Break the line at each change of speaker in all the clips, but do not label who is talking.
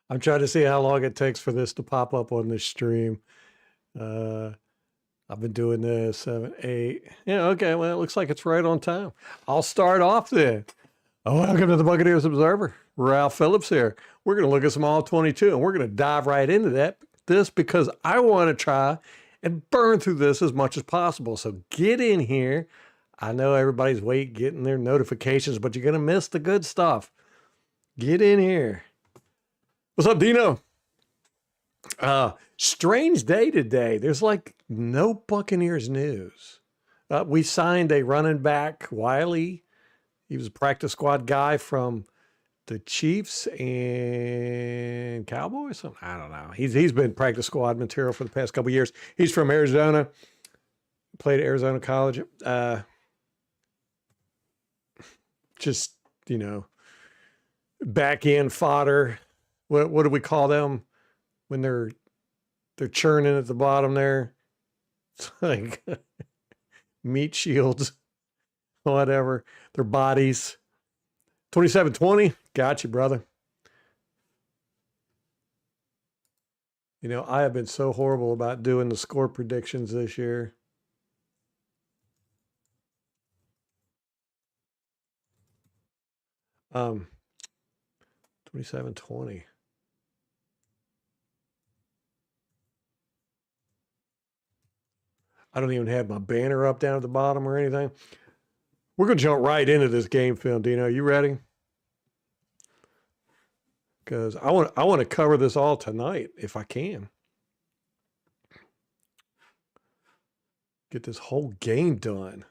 I'm trying to see how long it takes for this to pop up on this stream. Uh, I've been doing this 7, 8. Yeah, okay. Well, it looks like it's right on time. I'll start off then. Oh, welcome to the Buccaneers Observer. Ralph Phillips here. We're going to look at some all 22, and we're going to dive right into this because I want to try and burn through this as much as possible. So get in here. I know everybody's getting their notifications, but you're going to miss the good stuff. Get in here. What's up, Dino? Strange day today. There's like no Buccaneers news. We signed a running back, Wiley. He was a practice squad guy from the Chiefs and Cowboys. I don't know. He's been practice squad material for the past couple of years. He's from Arizona. Played at Arizona College. Just, back end fodder. What do we call them when they're churning at the bottom there? It's like meat shields, whatever. Their bodies. 27-20. Got you, brother. I have been so horrible about doing the score predictions this year. Um, 27-20. I don't even have my banner up down at the bottom or anything. We're going to jump right into this game film, Dino. You ready? Because I want to cover this all tonight if I can. Get this whole game done.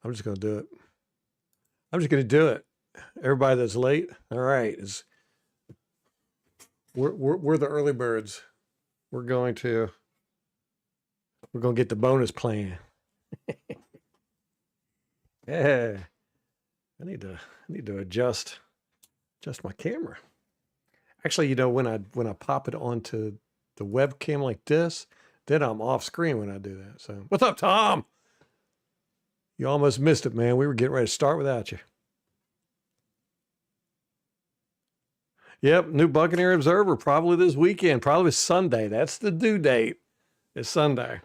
I'm just going to do it. I'm just going to do it. Everybody that's late, all right. We're the early birds. We're going to get the bonus plan. Yeah. I need to adjust my camera. Actually, when I pop it onto the webcam like this, then I'm off screen when I do that. So, what's up, Tom? You almost missed it, man. We were getting ready to start without you. Yep, new Buccaneer Observer probably this weekend, probably Sunday. That's the due date. It's Sunday.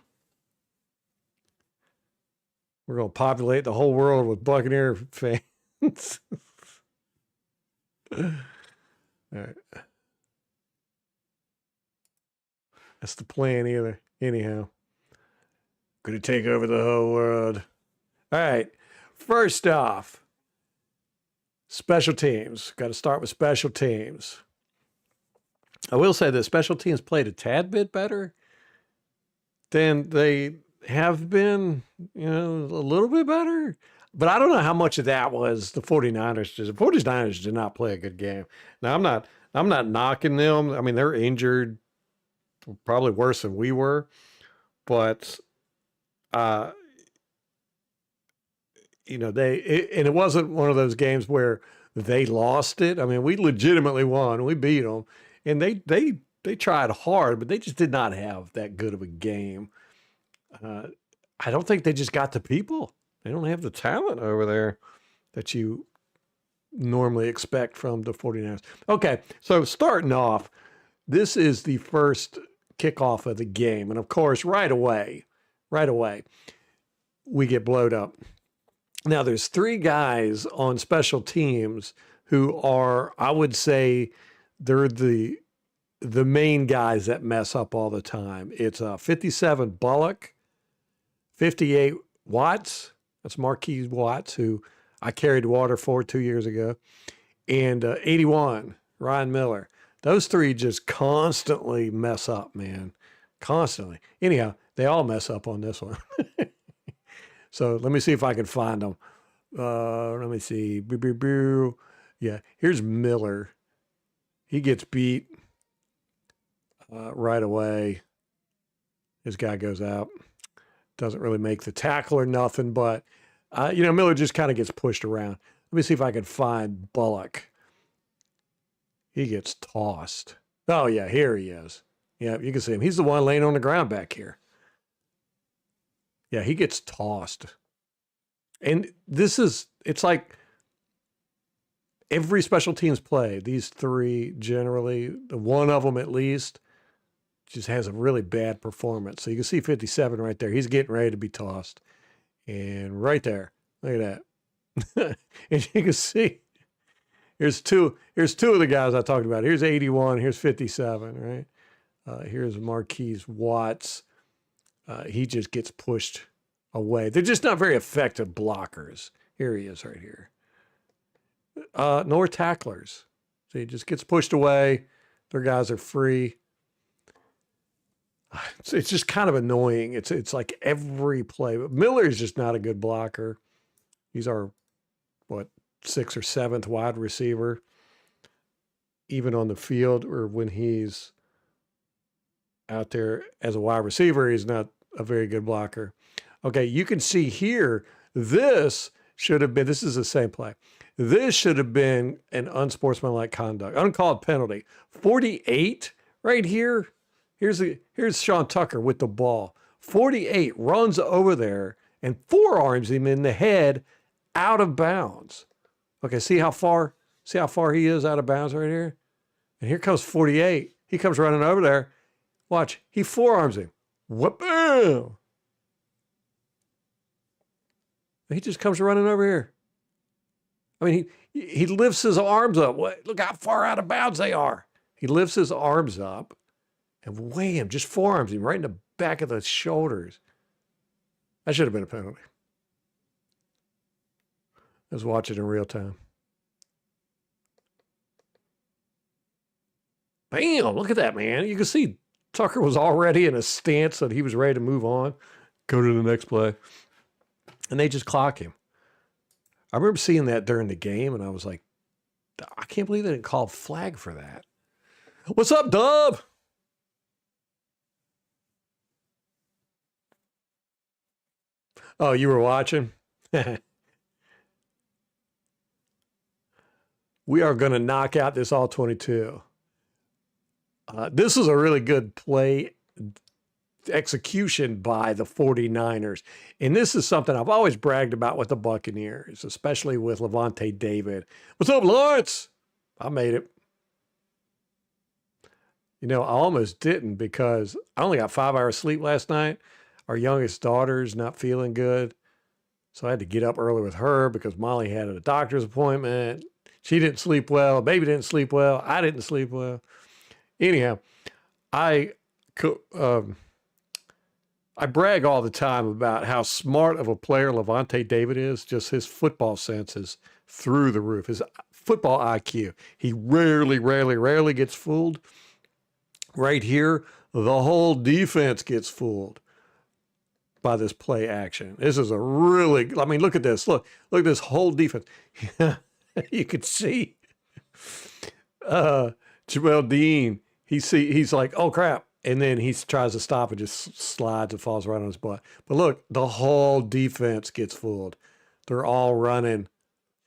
We're going to populate the whole world with Buccaneer fans. All right. That's the plan anyhow. Going to take over the whole world. All right. First off, special teams. Got to start with special teams. I will say that special teams played a tad bit better than they have been, a little bit better. But I don't know how much of that was the 49ers. The 49ers did not play a good game. Now, I'm not knocking them. I mean, they're injured, probably worse than we were. But, it wasn't one of those games where they lost it. I mean, we legitimately won. We beat them. And they tried hard, but they just did not have that good of a game. I don't think they just got the people. They don't have the talent over there that you normally expect from the 49ers. Okay, so starting off, this is the first kickoff of the game. And of course, right away, we get blowed up. Now, there's 3 guys on special teams who are, I would say, they're the main guys that mess up all the time. It's 57 Bullock, 58 Watts. That's Marquise Watts, who I carried water for 2 years ago. And 81, Ryan Miller. Those 3 just constantly mess up, man. Constantly. Anyhow, they all mess up on this one. So let me see if I can find them. Let me see. Yeah, here's Miller. He gets beat right away. His guy goes out. Doesn't really make the tackle or nothing, but, Miller just kind of gets pushed around. Let me see if I can find Bullock. He gets tossed. Oh, yeah, here he is. Yeah, you can see him. He's the one laying on the ground back here. Yeah, he gets tossed. And it's like every special teams play, these three generally, one of them at least, just has a really bad performance. So you can see 57 right there. He's getting ready to be tossed. And right there, look at that. And you can see here's two of the guys I talked about. Here's 81, here's 57, right? Here's Marquise Watts. He just gets pushed away. They're just not very effective blockers. Here he is right here. Nor tacklers. So he just gets pushed away. Their guys are free. It's just kind of annoying. It's like every play. But Miller is just not a good blocker. He's our, sixth or seventh wide receiver. Even on the field or when he's out there as a wide receiver, he's not a very good blocker. Okay, you can see here, this is the same play. This should have been an unsportsmanlike conduct, uncalled penalty. 48 right here. Here's Sean Tucker with the ball. 48 runs over there and forearms him in the head out of bounds. Okay, see how far he is out of bounds right here? And here comes 48. He comes running over there. Watch, he forearms him. Whoop, bam! He just comes running over here. I mean, he lifts his arms up. Look how far out of bounds they are. He lifts his arms up and wham, just forearms him right in the back of the shoulders. That should have been a penalty. Let's watch it in real time. Bam, look at that, man. You can see Tucker was already in a stance that he was ready to move on, go to the next play. And they just clock him. I remember seeing that during the game, and I was like, I can't believe they didn't call flag for that. What's up, Dub? Oh, you were watching? We are going to knock out this all 22. This is a really good play execution by the 49ers. And this is something I've always bragged about with the Buccaneers, especially with Levante David. What's up, Lawrence? I made it. You know, I almost didn't because I only got 5 hours sleep last night. Our youngest daughter's not feeling good. So I had to get up early with her because Molly had a doctor's appointment. She didn't sleep well. Baby didn't sleep well. I didn't sleep well. Anyhow, I brag all the time about how smart of a player Levante David is. Just his football sense is through the roof. His football IQ. He rarely gets fooled. Right here, the whole defense gets fooled by this play action. This is look at this. Look at this whole defense. You could see Jamel Dean. He's like, oh crap. And then he tries to stop and just slides and falls right on his butt. But look, the whole defense gets fooled. They're all running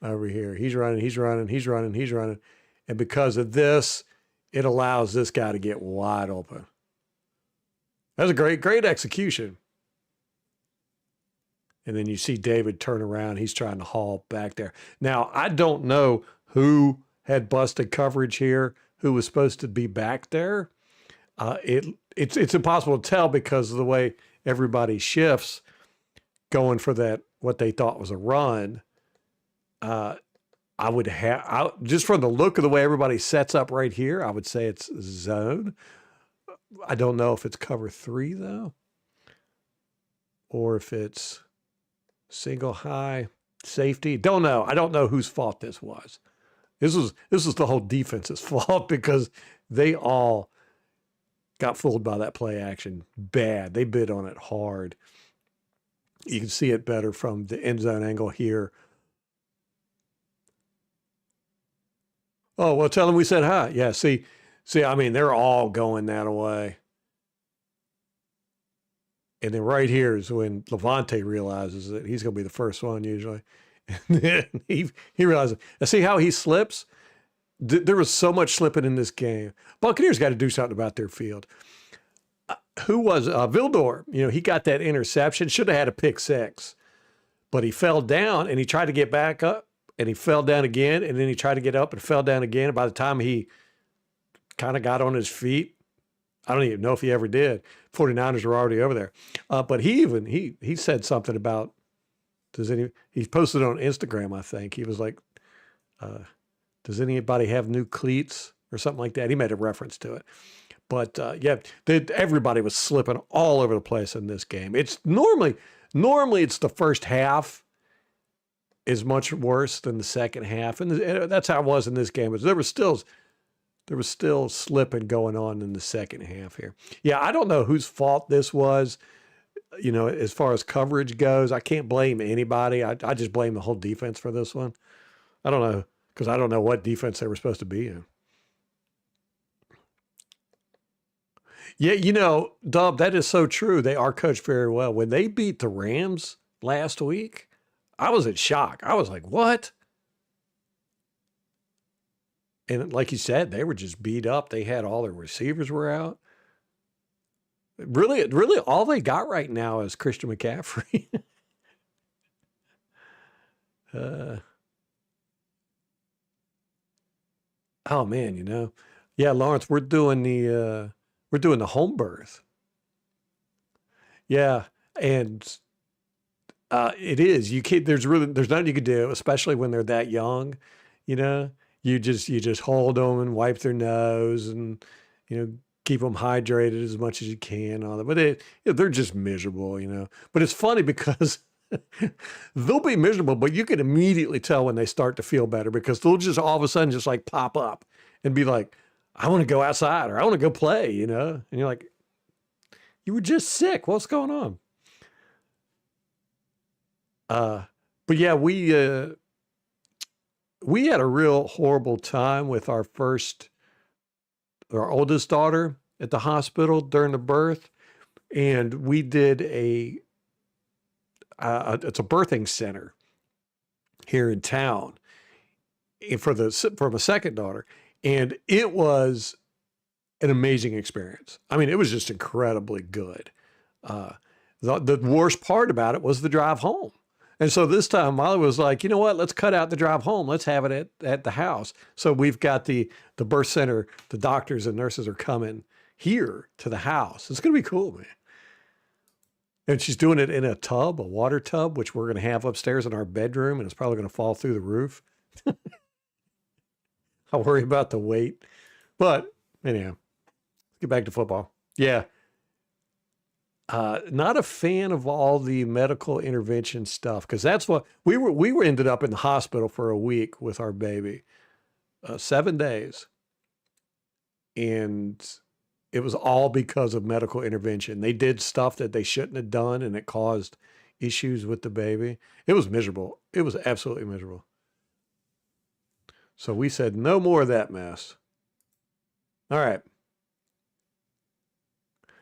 over here. He's running. And because of this, it allows this guy to get wide open. That's a great execution. And then you see David turn around. He's trying to haul back there. Now, I don't know who had busted coverage here, who was supposed to be back there. It's impossible to tell because of the way everybody shifts going for that, what they thought was a run. Just from the look of the way everybody sets up right here, I would say it's zone. I don't know if it's cover 3 though, or if it's single high safety. Don't know. I don't know whose fault this was. This was the whole defense's fault because they all got fooled by that play action bad. They bid on it hard. You can see it better from the end zone angle here. Oh, well, tell them we said hi. Yeah, see, I mean, they're all going that way. And then right here is when Levante realizes that he's going to be the first one usually. And then he realizes, see how he slips? There was so much slipping in this game. Buccaneers got to do something about their field. who was Vildor? He got that interception. Should have had a pick six, but he fell down and he tried to get back up and he fell down again. And then he tried to get up and fell down again. And by the time he kind of got on his feet, I don't even know if he ever did. 49ers were already over there. But he said something about, he posted on Instagram, I think. He was like, does anybody have new cleats or something like that? He made a reference to it. But everybody was slipping all over the place in this game. It's normally it's the first half is much worse than the second half. And that's how it was in this game. But there was still slipping going on in the second half here. Yeah, I don't know whose fault this was, as far as coverage goes. I can't blame anybody. I just blame the whole defense for this one. I don't know, because I don't know what defense they were supposed to be in. Yeah, Dub, that is so true. They are coached very well. When they beat the Rams last week, I was in shock. I was like, what? And like you said, they were just beat up. They had all their receivers were out. Really, all they got right now is Christian McCaffrey. Oh man, yeah, Lawrence, we're doing the home birth. Yeah, and it is. You can't. There's nothing you can do, especially when they're that young. You know, you just hold them and wipe their nose and keep them hydrated as much as you can. All that, but they're just miserable. But it's funny because they'll be miserable, but you can immediately tell when they start to feel better because they'll just all of a sudden just like pop up and be like, I want to go outside or I want to go play, and you're like, you were just sick. What's going on? But yeah, we had a real horrible time with our oldest daughter at the hospital during the birth. And we did it's a birthing center here in town for my second daughter. And it was an amazing experience. I mean, it was just incredibly good. The worst part about it was the drive home. And so this time Molly was like, you know what, let's cut out the drive home. Let's have it at the house. So we've got the birth center, the doctors and nurses are coming here to the house. It's going to be cool, man. And she's doing it in a water tub, which we're going to have upstairs in our bedroom. And it's probably going to fall through the roof. I worry about the weight. But anyhow, let's get back to football. Yeah. Not a fan of all the medical intervention stuff because that's what we were ended up in the hospital for a week with our baby, 7 days, and it was all because of medical intervention. They did stuff that they shouldn't have done, and it caused issues with the baby. It was miserable. It was absolutely miserable. So we said no more of that mess. All right.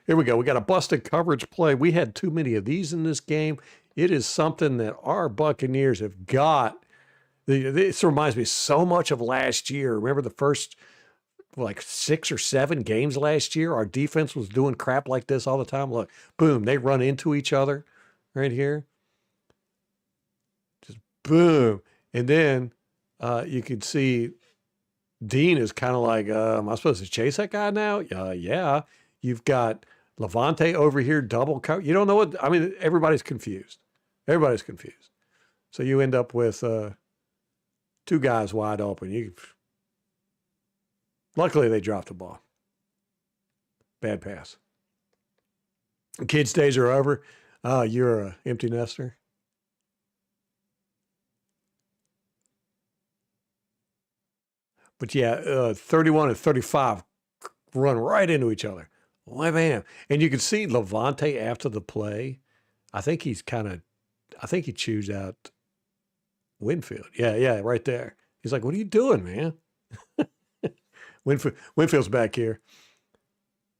Here we go. We got a busted coverage play. We had too many of these in this game. It is something that our Buccaneers have got. This reminds me so much of last year. Remember the first, 6 or 7 games last year? Our defense was doing crap like this all the time. Look, boom, they run into each other right here. Just boom. And then you can see Dean is kind of like, am I supposed to chase that guy now? Yeah. You've got Levante over here, double cover. You don't know what, I mean, everybody's confused. Everybody's confused. So you end up with 2 guys wide open. Luckily, they dropped the ball. Bad pass. Kids' days are over. You're an empty nester. But yeah, 31 and 35 run right into each other. Why, bam. And you can see Levante after the play. I think he chews out Winfield. Yeah, right there. He's like, what are you doing, man? Winfield's back here.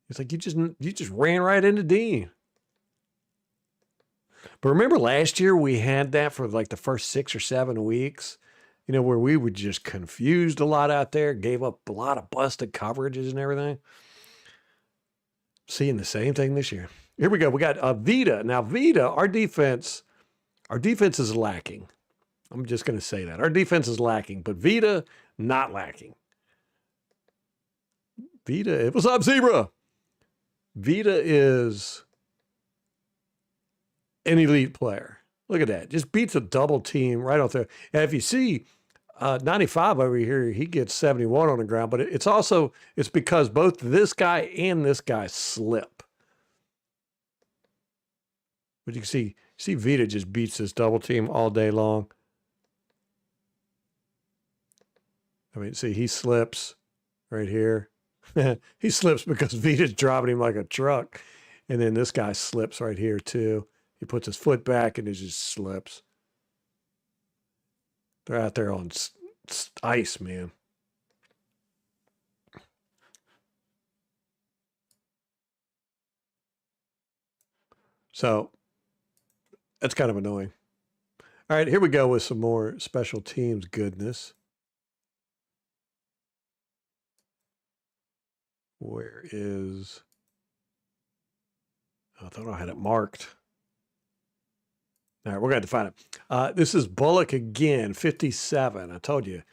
He's like, you just ran right into Dean. But remember last year we had that for like the first 6 or 7 weeks, where we were just confused a lot out there, gave up a lot of busted coverages and everything. Seeing the same thing this year. Here we go. We got Vita. Now, Vita, our defense is lacking. I'm just going to say that. Our defense is lacking, but Vita, not lacking. Vita, what's up, Zebra? Vita is an elite player. Look at that. Just beats a double team right off there. And if you see 95 over here, he gets 71 on the ground, but it's because both this guy and this guy slip. But you can see Vita just beats this double team all day long. I mean, see, he slips right here. He slips because Vita's driving him like a truck. And then this guy slips right here too. He puts his foot back and it just slips. They're out there on ice, man. So that's kind of annoying. All right, here we go with some more special teams goodness. Where is... I thought I had it marked. All right, we're going to find it. This is Bullock again, 57. I told you.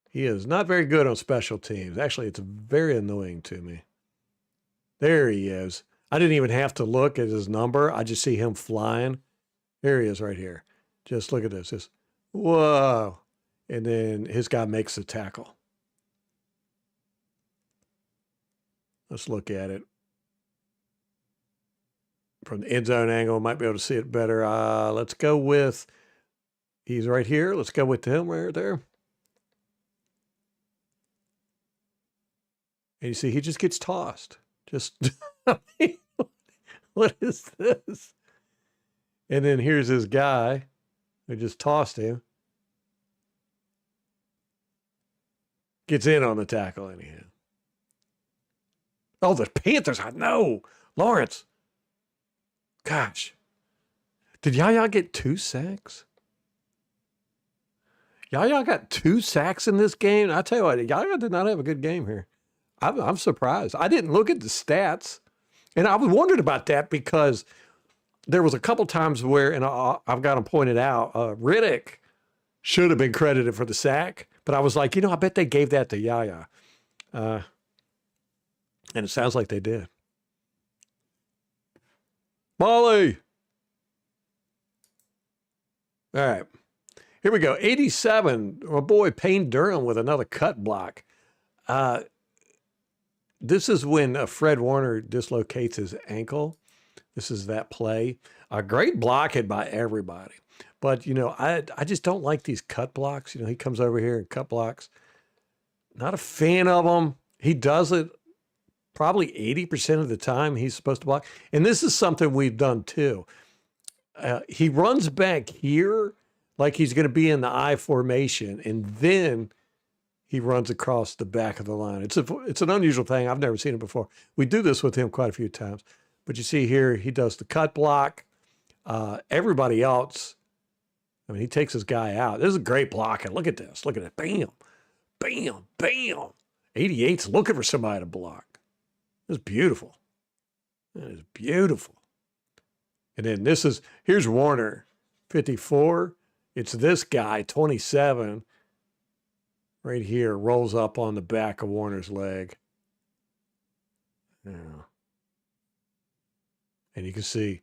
He is not very good on special teams. Actually, it's very annoying to me. There he is. I didn't even have to look at his number. I just see him flying. There he is right here. Just look at this. Just, whoa. And then his guy makes the tackle. Let's look at it. From the end zone angle, might be able to see it better. Let's go with, he's right here. Let's go with him right there. And you see, he just gets tossed. Just, what is this? And then here's this guy who just tossed him. Gets in on the tackle anyhow. Oh, the Panthers. No, Lawrence. Gosh. Did Yaya get 2 sacks? Yaya got 2 sacks in this game. I tell you what, Yaya did not have a good game here. I'm surprised. I didn't look at the stats. And I was wondering about that because there was a couple times where, and I've got them pointed out, Riddick should have been credited for the sack. But I was like, I bet they gave that to Yaya. And it sounds like they did. Molly. All right. Here we go. 87. My boy Payne Durham with another cut block. This is when Fred Warner dislocates his ankle. This is that play. A great blocking by everybody. But, I just don't like these cut blocks. He comes over here and cut blocks. Not a fan of them. He does it probably 80% of the time he's supposed to block. And this is something we've done too. He runs back here like he's going to be in the I formation, and then he runs across the back of the line. It's an unusual thing. I've never seen it before. We do this with him quite a few times. But you see here, he does the cut block. Everybody else, he takes his guy out. This is a great blocking. Look at this. Look at it. Bam, bam, bam. 88's looking for somebody to block. It's beautiful. That is beautiful. And then here's Warner, 54. It's this guy, 27, right here, rolls up on the back of Warner's leg. Yeah. And you can see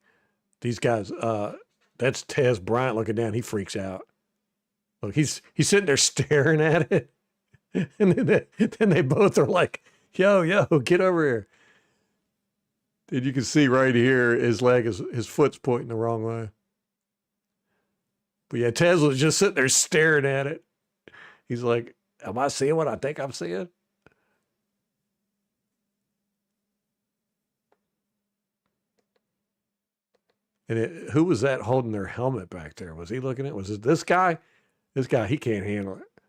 these guys, that's Tez Bryant looking down. He freaks out. Look, he's sitting there staring at it. And then they both are like, yo, get over here. And you can see right here, his foot's pointing the wrong way. But yeah, Tez was just sitting there staring at it. He's like, am I seeing what I think I'm seeing? And who was that holding their helmet back there? Was he looking at? Was it this guy? This guy, he can't handle it.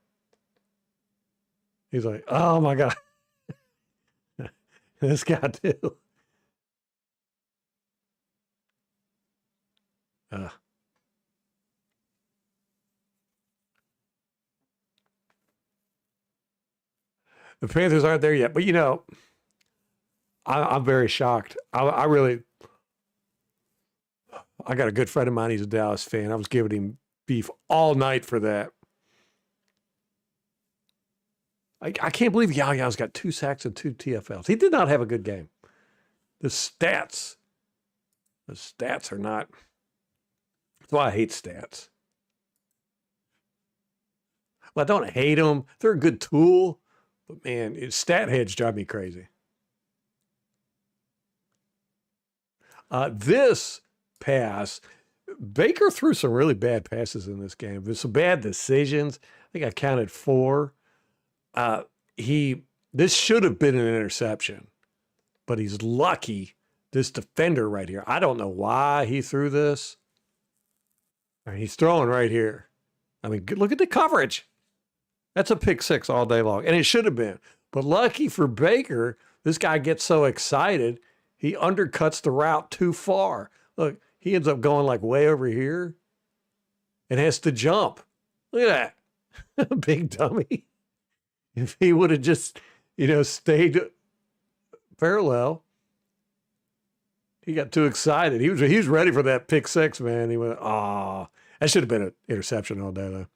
He's like, oh my God. This guy too. The Panthers aren't there yet, but I'm very shocked. I got a good friend of mine. He's a Dallas fan. I was giving him beef all night for that. I can't believe Yaya's got 2 sacks and 2 TFLs. He did not have a good game. The stats, the stats are not. That's why I hate stats. Well, I don't hate them. They're a good tool, but man, stat heads drive me crazy. This pass, Baker threw some really bad passes in this game. There's some bad decisions. I think I counted 4. This should have been an interception, but he's lucky. This defender right here. I don't know why he threw this. He's throwing right here. I mean, look at the coverage. That's a pick 6 all day long, and it should have been. But lucky for Baker, this guy gets so excited, he undercuts the route too far. Look, he ends up going like way over here and has to jump. Look at that. Big dummy. If he would have just, stayed parallel, he got too excited. He was ready for that pick 6, man. He went, that should have been an interception all day, though.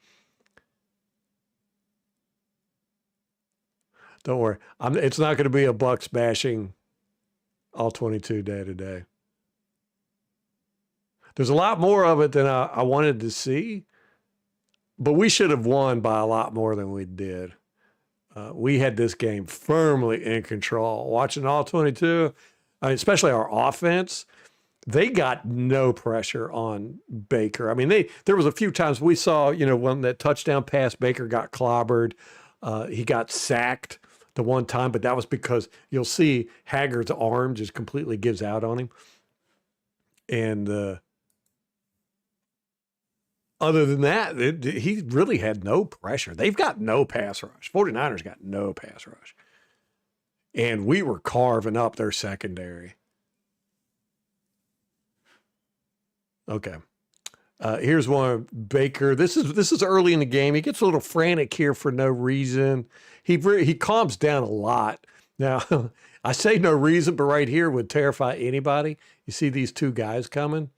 Don't worry. It's not going to be a Bucks bashing all 22 day to day. There's a lot more of it than I wanted to see, but we should have won by a lot more than we did. We had this game firmly in control. Watching all 22, especially our offense, they got no pressure on Baker. I mean, there was a few times we saw, when that touchdown pass, Baker got clobbered. He got sacked the one time, but that was because you'll see Haggard's arm just completely gives out on him. And other than that, he really had no pressure. They've got no pass rush. 49ers got no pass rush. And we were carving up their secondary. Okay. Here's one, Baker. This is early in the game. He gets a little frantic here for no reason. He calms down a lot. Now, I say no reason, but right here would terrify anybody. You see these 2 guys coming?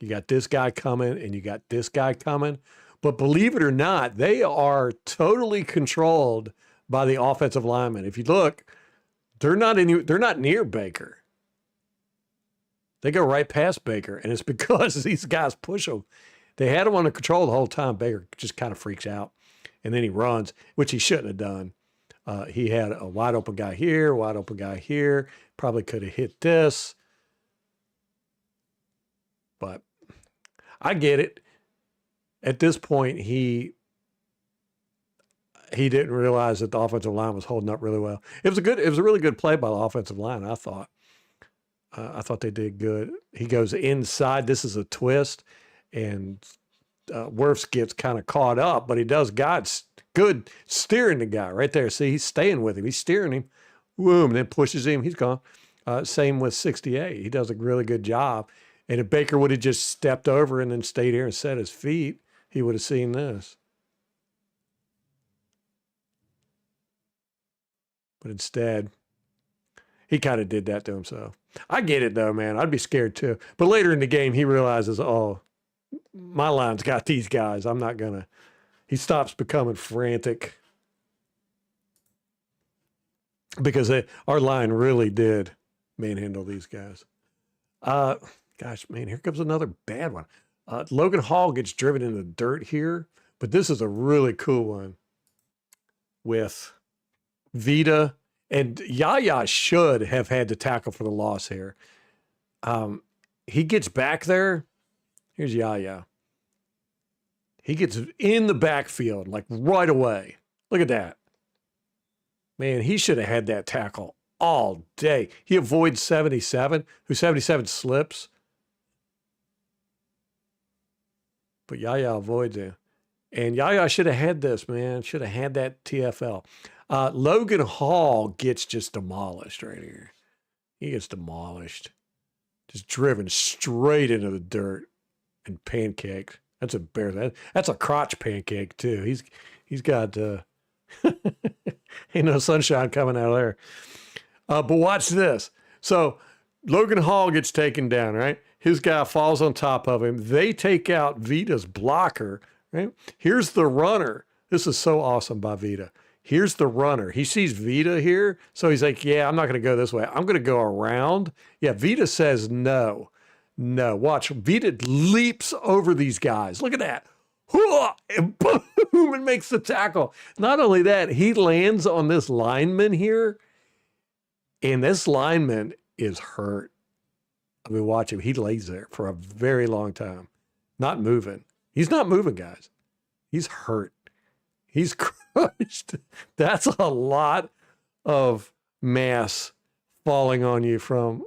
You got this guy coming and you got this guy coming. But believe it or not, they are totally controlled by the offensive linemen. If you look, they're not near Baker. They go right past Baker, and it's because these guys push him. They had him under control the whole time. Baker just kind of freaks out, and then he runs, which he shouldn't have done. He had a wide open guy here, wide open guy here. Probably could have hit this. But I get it. At this point, he didn't realize that the offensive line was holding up really well. It was a really good play by the offensive line, I thought. I thought they did good. He goes inside. This is a twist, and Wirfs gets kind of caught up, but he does God's good steering the guy right there. See, he's staying with him. He's steering him. Boom, then pushes him. He's gone. Same with 68. He does a really good job. And if Baker would have just stepped over and then stayed here and set his feet, he would have seen this. But instead, he kind of did that to himself. I get it, though, man. I'd be scared, too. But later in the game, he realizes, my line's got these guys. I'm not going to. He stops becoming frantic because our line really did manhandle these guys. Gosh, man, here comes another bad one. Logan Hall gets driven in the dirt here, but this is a really cool one with Vita. And Yaya should have had to tackle for the loss here. He gets back there. Here's Yaya. He gets in the backfield, like right away. Look at that. Man, he should have had that tackle all day. He avoids 77, who 77 slips. But Yaya avoids him. And Yaya should have had this, man. Should have had that TFL. Logan Hall gets just demolished right here. He gets demolished. Just driven straight into the dirt and pancaked. That's embarrassing. That's a crotch pancake, too. He's got ain't no sunshine coming out of there. But watch this. So Logan Hall gets taken down, right? His guy falls on top of him. They take out Vita's blocker, right? Here's the runner. This is so awesome by Vita. Here's the runner. He sees Vita here. So he's like, yeah, I'm not going to go this way. I'm going to go around. Yeah, Vita says no. No. Watch. Vita leaps over these guys. Look at that. And boom, and makes the tackle. Not only that, he lands on this lineman here. And this lineman is hurt. I mean, watch him. He lays there for a very long time, not moving. He's not moving, guys. He's hurt. He's crushed. That's a lot of mass falling on you from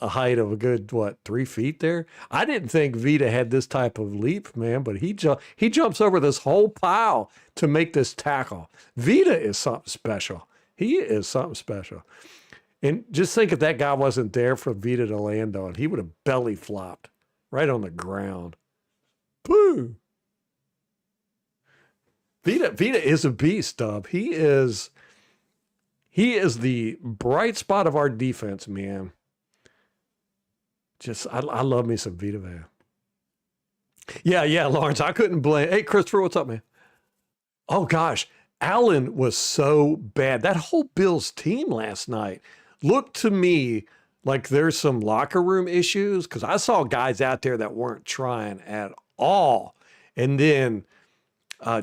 a height of a good, 3 feet there? I didn't think Vita had this type of leap, man, but he jumps over this whole pile to make this tackle. Vita is something special. He is something special. And just think if that guy wasn't there for Vita to land on, he would have belly flopped right on the ground. Pooh. Vita is a beast, Dub. He is the bright spot of our defense, man. Just, I love me some Vita, man. Yeah, Lawrence, I couldn't blame. Hey, Christopher, what's up, man? Oh, gosh. Allen was so bad. That whole Bills team last night looked to me like there's some locker room issues because I saw guys out there that weren't trying at all. And then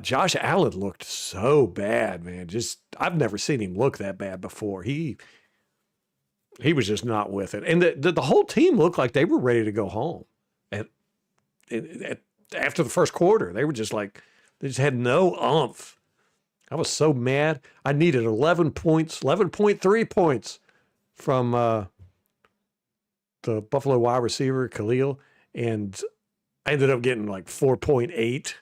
Josh Allen looked so bad, man. Just, I've never seen him look that bad before. He was just not with it. And the whole team looked like they were ready to go home after the first quarter. They were just like, they just had no oomph. I was so mad. I needed 11 points, 11.3 points from the Buffalo wide receiver, Khalil, and I ended up getting like 4.8.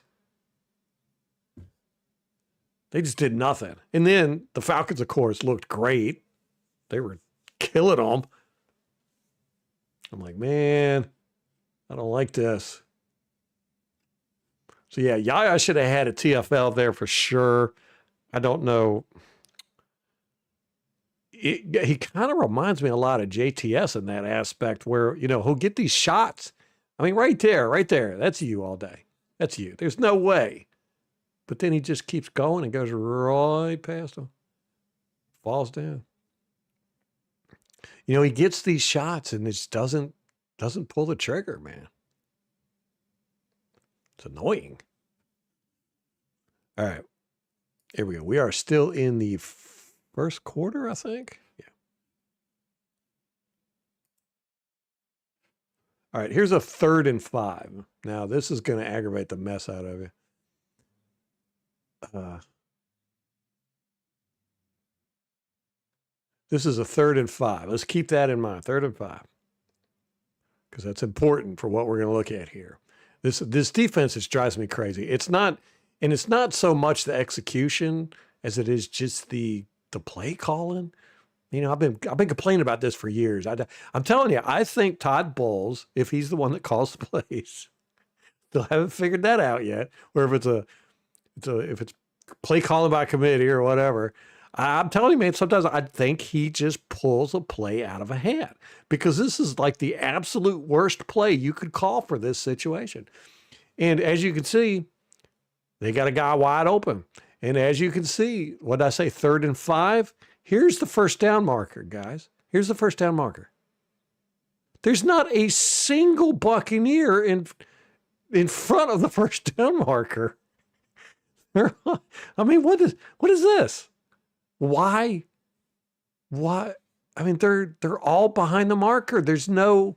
They just did nothing. And then the Falcons, of course, looked great. They were killing them. I'm like, man, I don't like this. So, yeah, Yaya should have had a TFL there for sure. I don't know. He kind of reminds me a lot of JTS in that aspect where, he'll get these shots. I mean, right there. That's you all day. That's you. There's no way. But then he just keeps going and goes right past him. Falls down. He gets these shots and just doesn't pull the trigger, man. It's annoying. All right. Here we go. We are still in the first quarter, I think. Yeah. All right. Here's a 3rd and 5. Now, this is going to aggravate the mess out of you. This is a 3rd and 5. Let's keep that in mind. 3rd and 5. Because that's important for what we're going to look at here. This defense just drives me crazy. It's not so much the execution as it is just the play calling. I've been complaining about this for years. I'm telling you, I think Todd Bowles, if he's the one that calls the plays, still haven't figured that out yet. Or if it's play calling by committee or whatever. I'm telling you, man, sometimes I think he just pulls a play out of a hat because this is like the absolute worst play you could call for this situation. And as you can see, they got a guy wide open. And as you can see, what did I say, 3rd and 5? Here's the first down marker, guys. Here's the first down marker. There's not a single Buccaneer in front of the first down marker. I mean, what is this? Why? I mean, they're all behind the marker. There's no,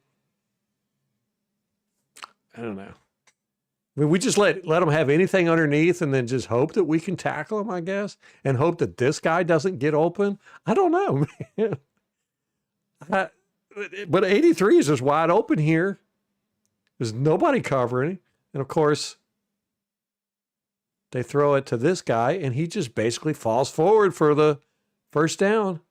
I don't know. I mean, we just let them have anything underneath and then just hope that we can tackle them, I guess, and hope that this guy doesn't get open. I don't know, man. But 83 is just wide open here. There's nobody covering. And, of course, they throw it to this guy, and he just basically falls forward for the first down.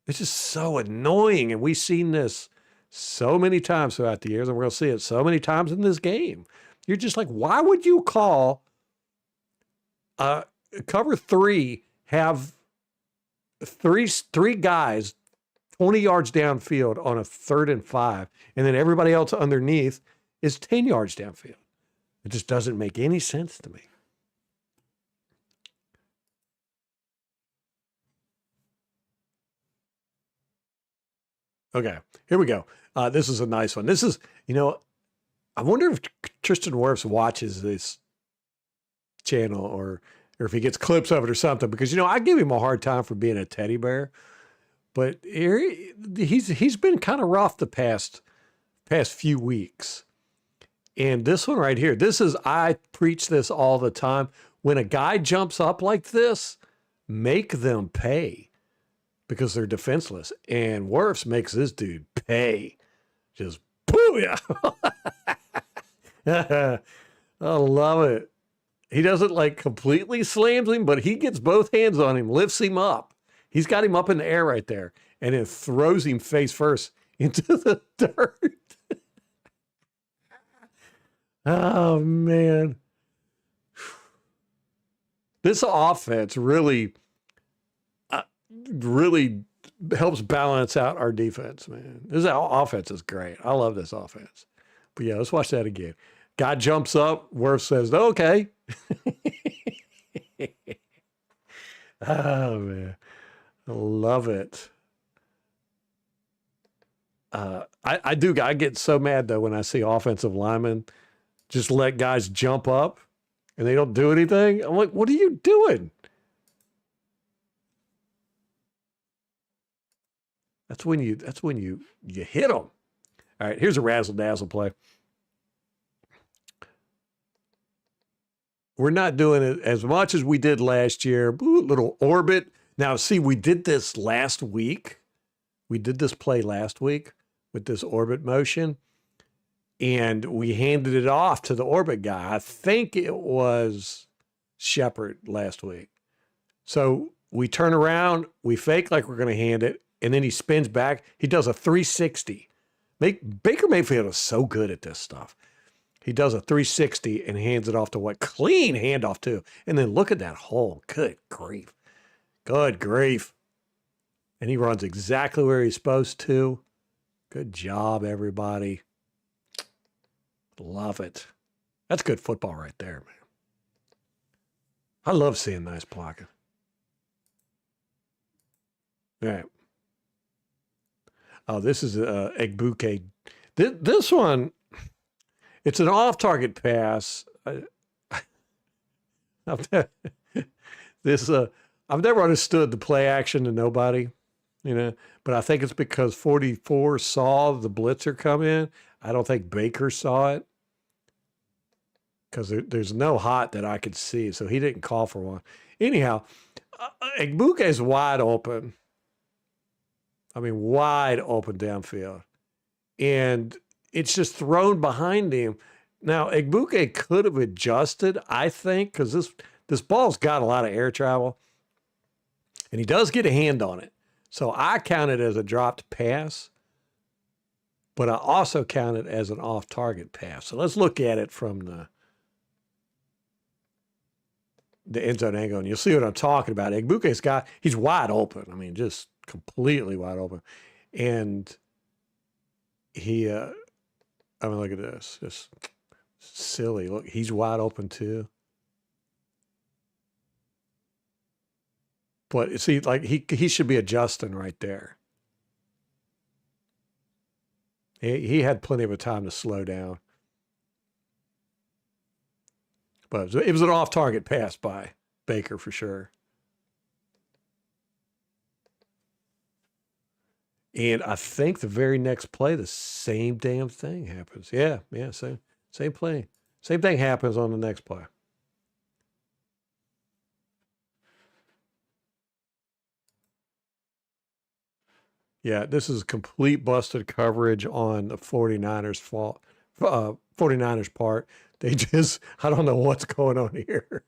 It's just so annoying, and we've seen this so many times throughout the years, and we're going to see it so many times in this game. You're just like, why would you call cover 3 have three guys 20 yards downfield on a 3rd and 5, and then everybody else underneath is 10 yards downfield. It just doesn't make any sense to me. Okay, here we go. This is a nice one. This is, I wonder if Tristan Wirfs watches this channel or if he gets clips of it or something, because, I give him a hard time for being a teddy bear, but he's been kind of rough the past few weeks. And this one right here, I preach this all the time. When a guy jumps up like this, make them pay because they're defenseless. And Wirfs makes this dude pay. Just booyah. I love it. He doesn't like completely slams him, but he gets both hands on him, lifts him up. He's got him up in the air right there, and then throws him face first into the dirt. Oh, man. This offense really helps balance out our defense, man. This offense is great. I love this offense. But yeah, let's watch that again. Guy jumps up. Wirfs says, okay. Oh, man. I love it. I get so mad, though, when I see offensive linemen just let guys jump up and they don't do anything. I'm like, what are you doing? That's when you hit them. All right, here's a razzle dazzle play. We're not doing it as much as we did last year. Ooh, little orbit. Now, see, we did this last week. We did this play last week with this orbit motion, and we handed it off to the orbit guy. I think it was Shepard last week. So we turn around, we fake like we're going to hand it, and then he spins back. He does a 360. Baker Mayfield is so good at this stuff. He does a 360 and hands it off to what? Clean handoff, too. And then look at that hole. Good grief. Good grief. And he runs exactly where he's supposed to. Good job, everybody. Love it. That's good football right there, man. I love seeing nice blocking. All right. Oh, this is Egbuke. This one, it's an off-target pass. I've never understood the play action to nobody, but I think it's because 44 saw the blitzer come in. I don't think Baker saw it because there's no hot that I could see, so he didn't call for one. Anyhow, Egbuke is wide open. I mean, wide open downfield. And it's just thrown behind him. Now, Egbuke could have adjusted, I think, because this ball's got a lot of air travel. And he does get a hand on it. So I count it as a dropped pass, but I also count it as an off-target pass. So let's look at it from the end zone angle, and you'll see what I'm talking about. Egbuke's he's wide open. I mean, just completely wide open. And he, look at this. Just silly. Look, he's wide open too. But see, like he should be adjusting right there. He had plenty of time to slow down. But it was an off-target pass by Baker for sure. And I think the very next play, the same damn thing happens. Yeah, same play. Same thing happens on the next play. Yeah, this is complete busted coverage on the 49ers' fault. 49ers part. They just, I don't know what's going on here.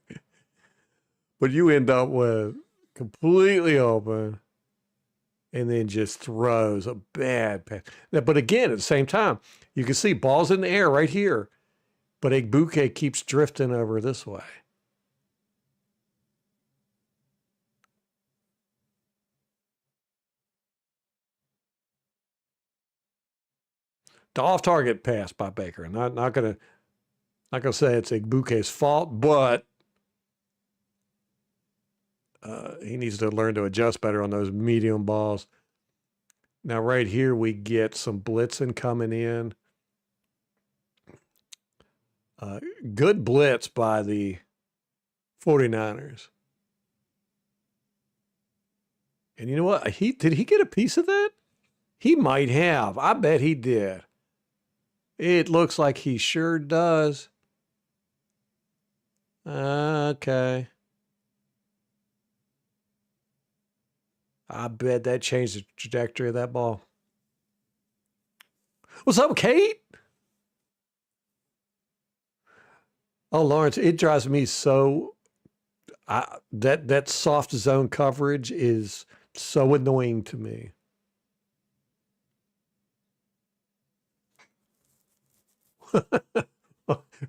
But you end up with completely open and then just throws a bad pass. But again, at the same time, you can see balls in the air right here, but Egbuke keeps drifting over this way. The off-target pass by Baker. Not gonna say it's Igbuke's fault, but he needs to learn to adjust better on those medium balls. Now, right here, we get some blitzing coming in. Good blitz by the 49ers. And you know what? Did he get a piece of that? He might have. I bet he did. It looks like he sure does. Okay. I bet that changed the trajectory of that ball. What's up, Kate? Oh, Lawrence, it drives me so... that soft zone coverage is so annoying to me.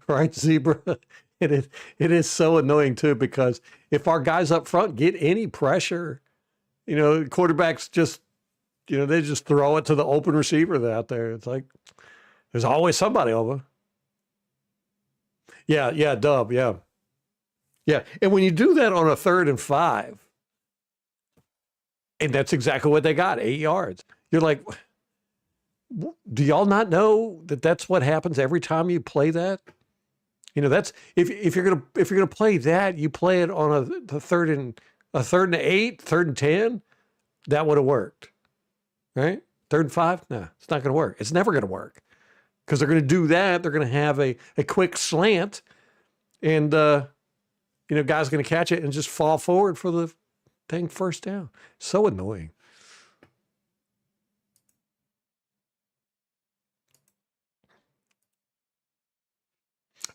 Right, Zebra? It is so annoying, too, because if our guys up front get any pressure, quarterbacks just, they just throw it to the open receiver out there. It's like there's always somebody over. Yeah, Dub, yeah. Yeah, and when you do that on a 3rd and 5, and that's exactly what they got, 8 yards. You're like, do y'all not know that that's what happens every time you play that? That's if you're gonna play that, you play it on a 3rd and 8, 3rd and 10. That would have worked, right? 3rd and 5, no, it's not gonna work. It's never gonna work because they're gonna do that. They're gonna have a quick slant, and guy's gonna catch it and just fall forward for the dang first down. So annoying.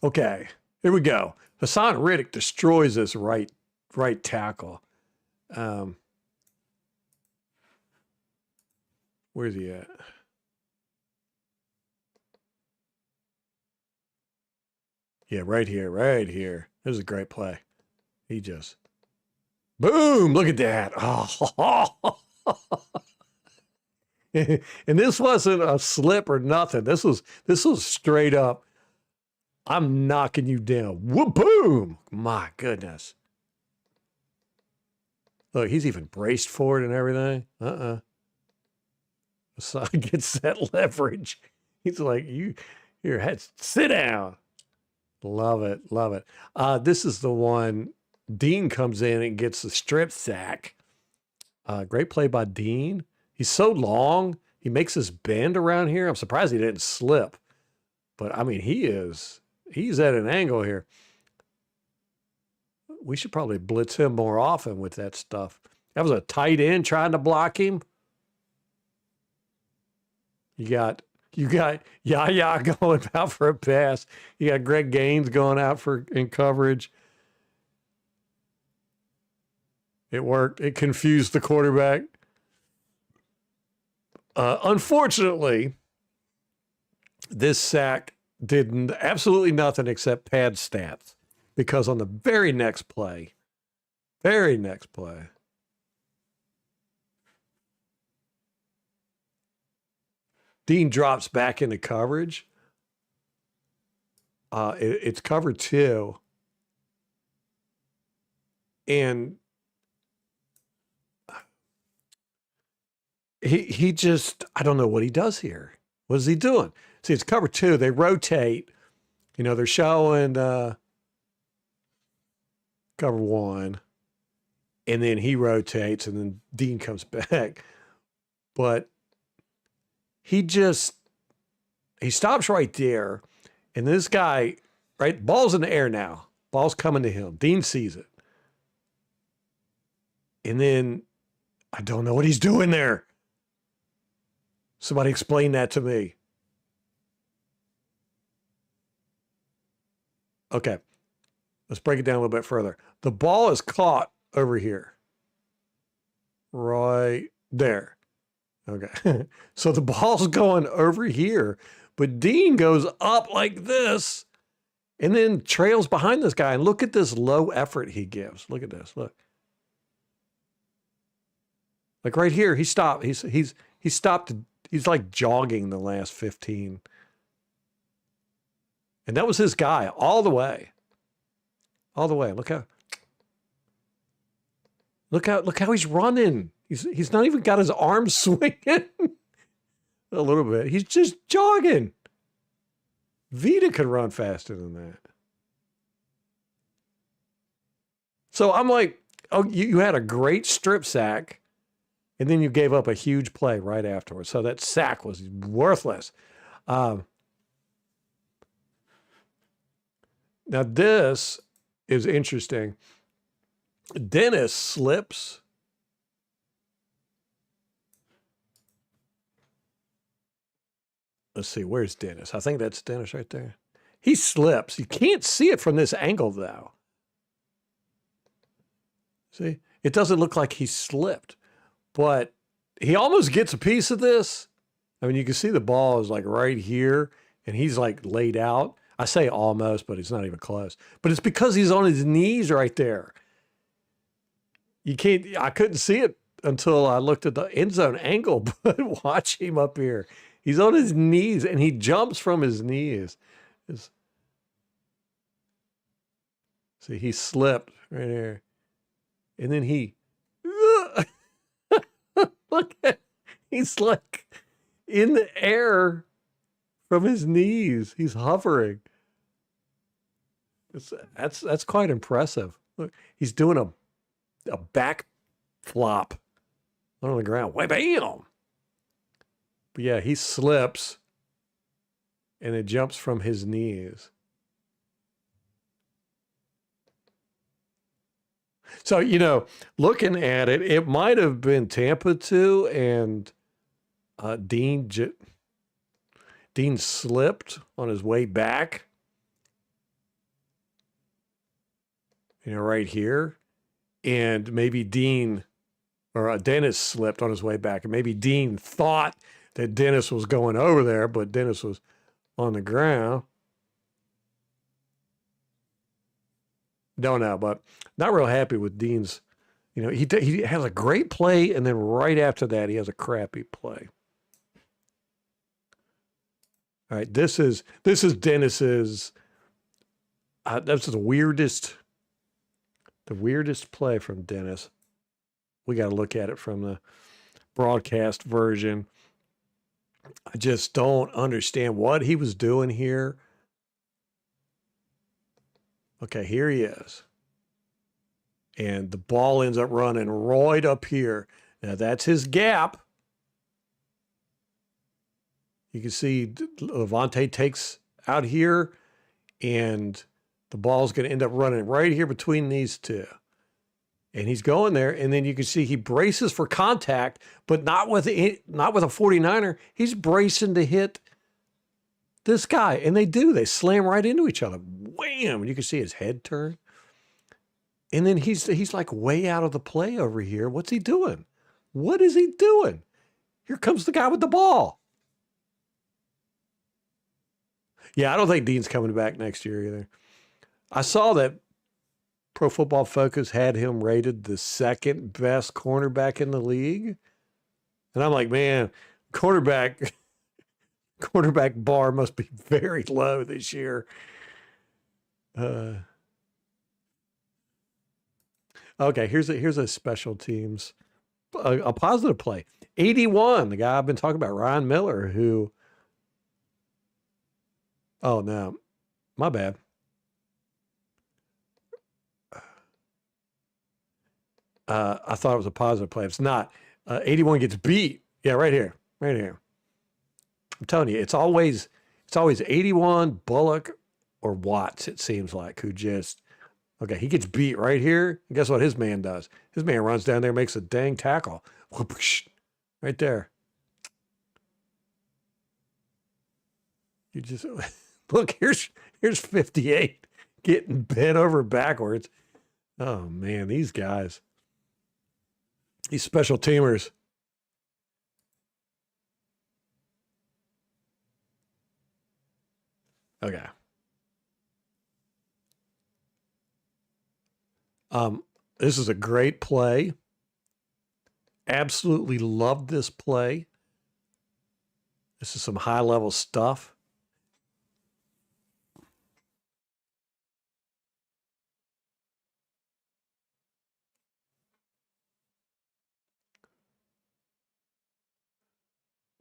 Okay, here we go. Hassan Riddick destroys this right tackle. Where's he at? Yeah, right here. This is a great play. He just, boom, look at that. Oh. And this wasn't a slip or nothing. This was straight up. I'm knocking you down. Whoop, boom. My goodness. Look, he's even braced for it and everything. So he gets that leverage. He's like, your head, sit down. Love it. This is the one. Dean comes in and gets the strip sack. Great play by Dean. He's so long. He makes this bend around here. I'm surprised he didn't slip. But, I mean, he's at an angle here. We should probably blitz him more often with that stuff. That was a tight end trying to block him. You got Yaya going out for a pass. You got Greg Gaines going out in coverage. It worked. It confused the quarterback. Unfortunately, this sack did absolutely nothing except pad stats, because on the very next play, Dean drops back into coverage. It's cover 2. And he just, I don't know what he does here. What is he doing? See, it's cover 2. They rotate. They're showing cover 1. And then he rotates, and then Dean comes back. But he stops right there. And this guy, right, ball's in the air now. Ball's coming to him. Dean sees it. And then I don't know what he's doing there. Somebody explain that to me. Okay. Let's break it down a little bit further. The ball is caught over here. Right there. Okay. So the ball's going over here, but Dean goes up like this and then trails behind this guy. And look at this low effort he gives. Look at this. Look. Like right here, he stopped. He stopped he's like jogging the last 15. And that was his guy all the way. All the way. Look how he's running. He's not even got his arms swinging a little bit. He's just jogging. Vita could run faster than that. So I'm like, oh, you had a great strip sack, and then you gave up a huge play right afterwards. So that sack was worthless. Now this is interesting. Dennis slips. Let's see, where's Dennis? I think that's Dennis right there. He slips. You can't see it from this angle, though. See, it doesn't look like he slipped, but he almost gets a piece of this. I mean, you can see the ball is like right here, and he's like laid out. I say almost, but it's not even close. But it's because he's on his knees right there. I couldn't see it until I looked at the end zone angle, but watch him up here. He's on his knees, and he jumps from his knees. See, he slipped right here. And then look at, he's like in the air from his knees. He's hovering. That's quite impressive. Look, he's doing a back flop on the ground. Way bam! But yeah, he slips and it jumps from his knees. So, looking at it, it might have been Tampa too, and Dean slipped on his way back. Right here. And maybe Dennis slipped on his way back. And maybe Dean thought that Dennis was going over there, but Dennis was on the ground. Don't know, but not real happy with Dean's. He has a great play, and then right after that, he has a crappy play. All right, this is Dennis's. That's the weirdest play from Dennis. We got to look at it from the broadcast version. I just don't understand what he was doing here. Okay, here he is. And the ball ends up running right up here. Now, that's his gap. You can see Levante takes out here, and the ball's going to end up running right here between these two. And he's going there, and then you can see he braces for contact, but not with a 49er. He's bracing to hit this guy, and they do. They slam right into each other. Wham! And you can see his head turn. And then he's like way out of the play over here. What's he doing? What is he doing? Here comes the guy with the ball. Yeah, I don't think Dean's coming back next year either. I saw that Pro Football Focus had him rated the second best cornerback in the league. And I'm like, man, quarterback bar must be very low this year. Okay, here's a special teams, a positive play. 81, the guy I've been talking about, Ryan Miller, who, oh no, my bad. I thought it was a positive play. It's not. 81 gets beat. Yeah, right here. I'm telling you, it's always 81, Bullock, or Watts, it seems like, who just, okay, he gets beat right here. And guess what his man does? His man runs down there, makes a dang tackle. Right there. You just, look, here's 58 getting bent over backwards. Oh, man, these guys. These special teamers. Okay. This is a great play. Absolutely loved this play. This is some high level stuff.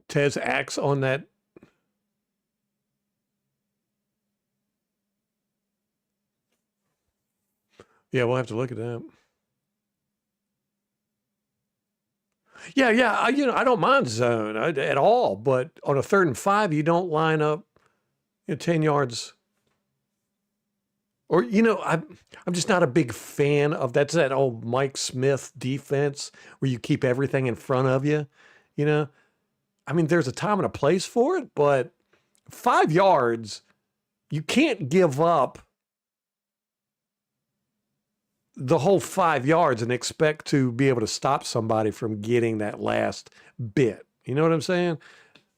Tez acts on that. Yeah, we'll have to look at that. Yeah, yeah. I don't mind zone at all, but on a 3rd and 5, you don't line up 10 yards. Or I'm just not a big fan of that old Mike Smith defense where you keep everything in front of you. You know, I mean, there's a time and a place for it, but 5 yards, you can't give up the whole 5 yards and expect to be able to stop somebody from getting that last bit. You know what I'm saying?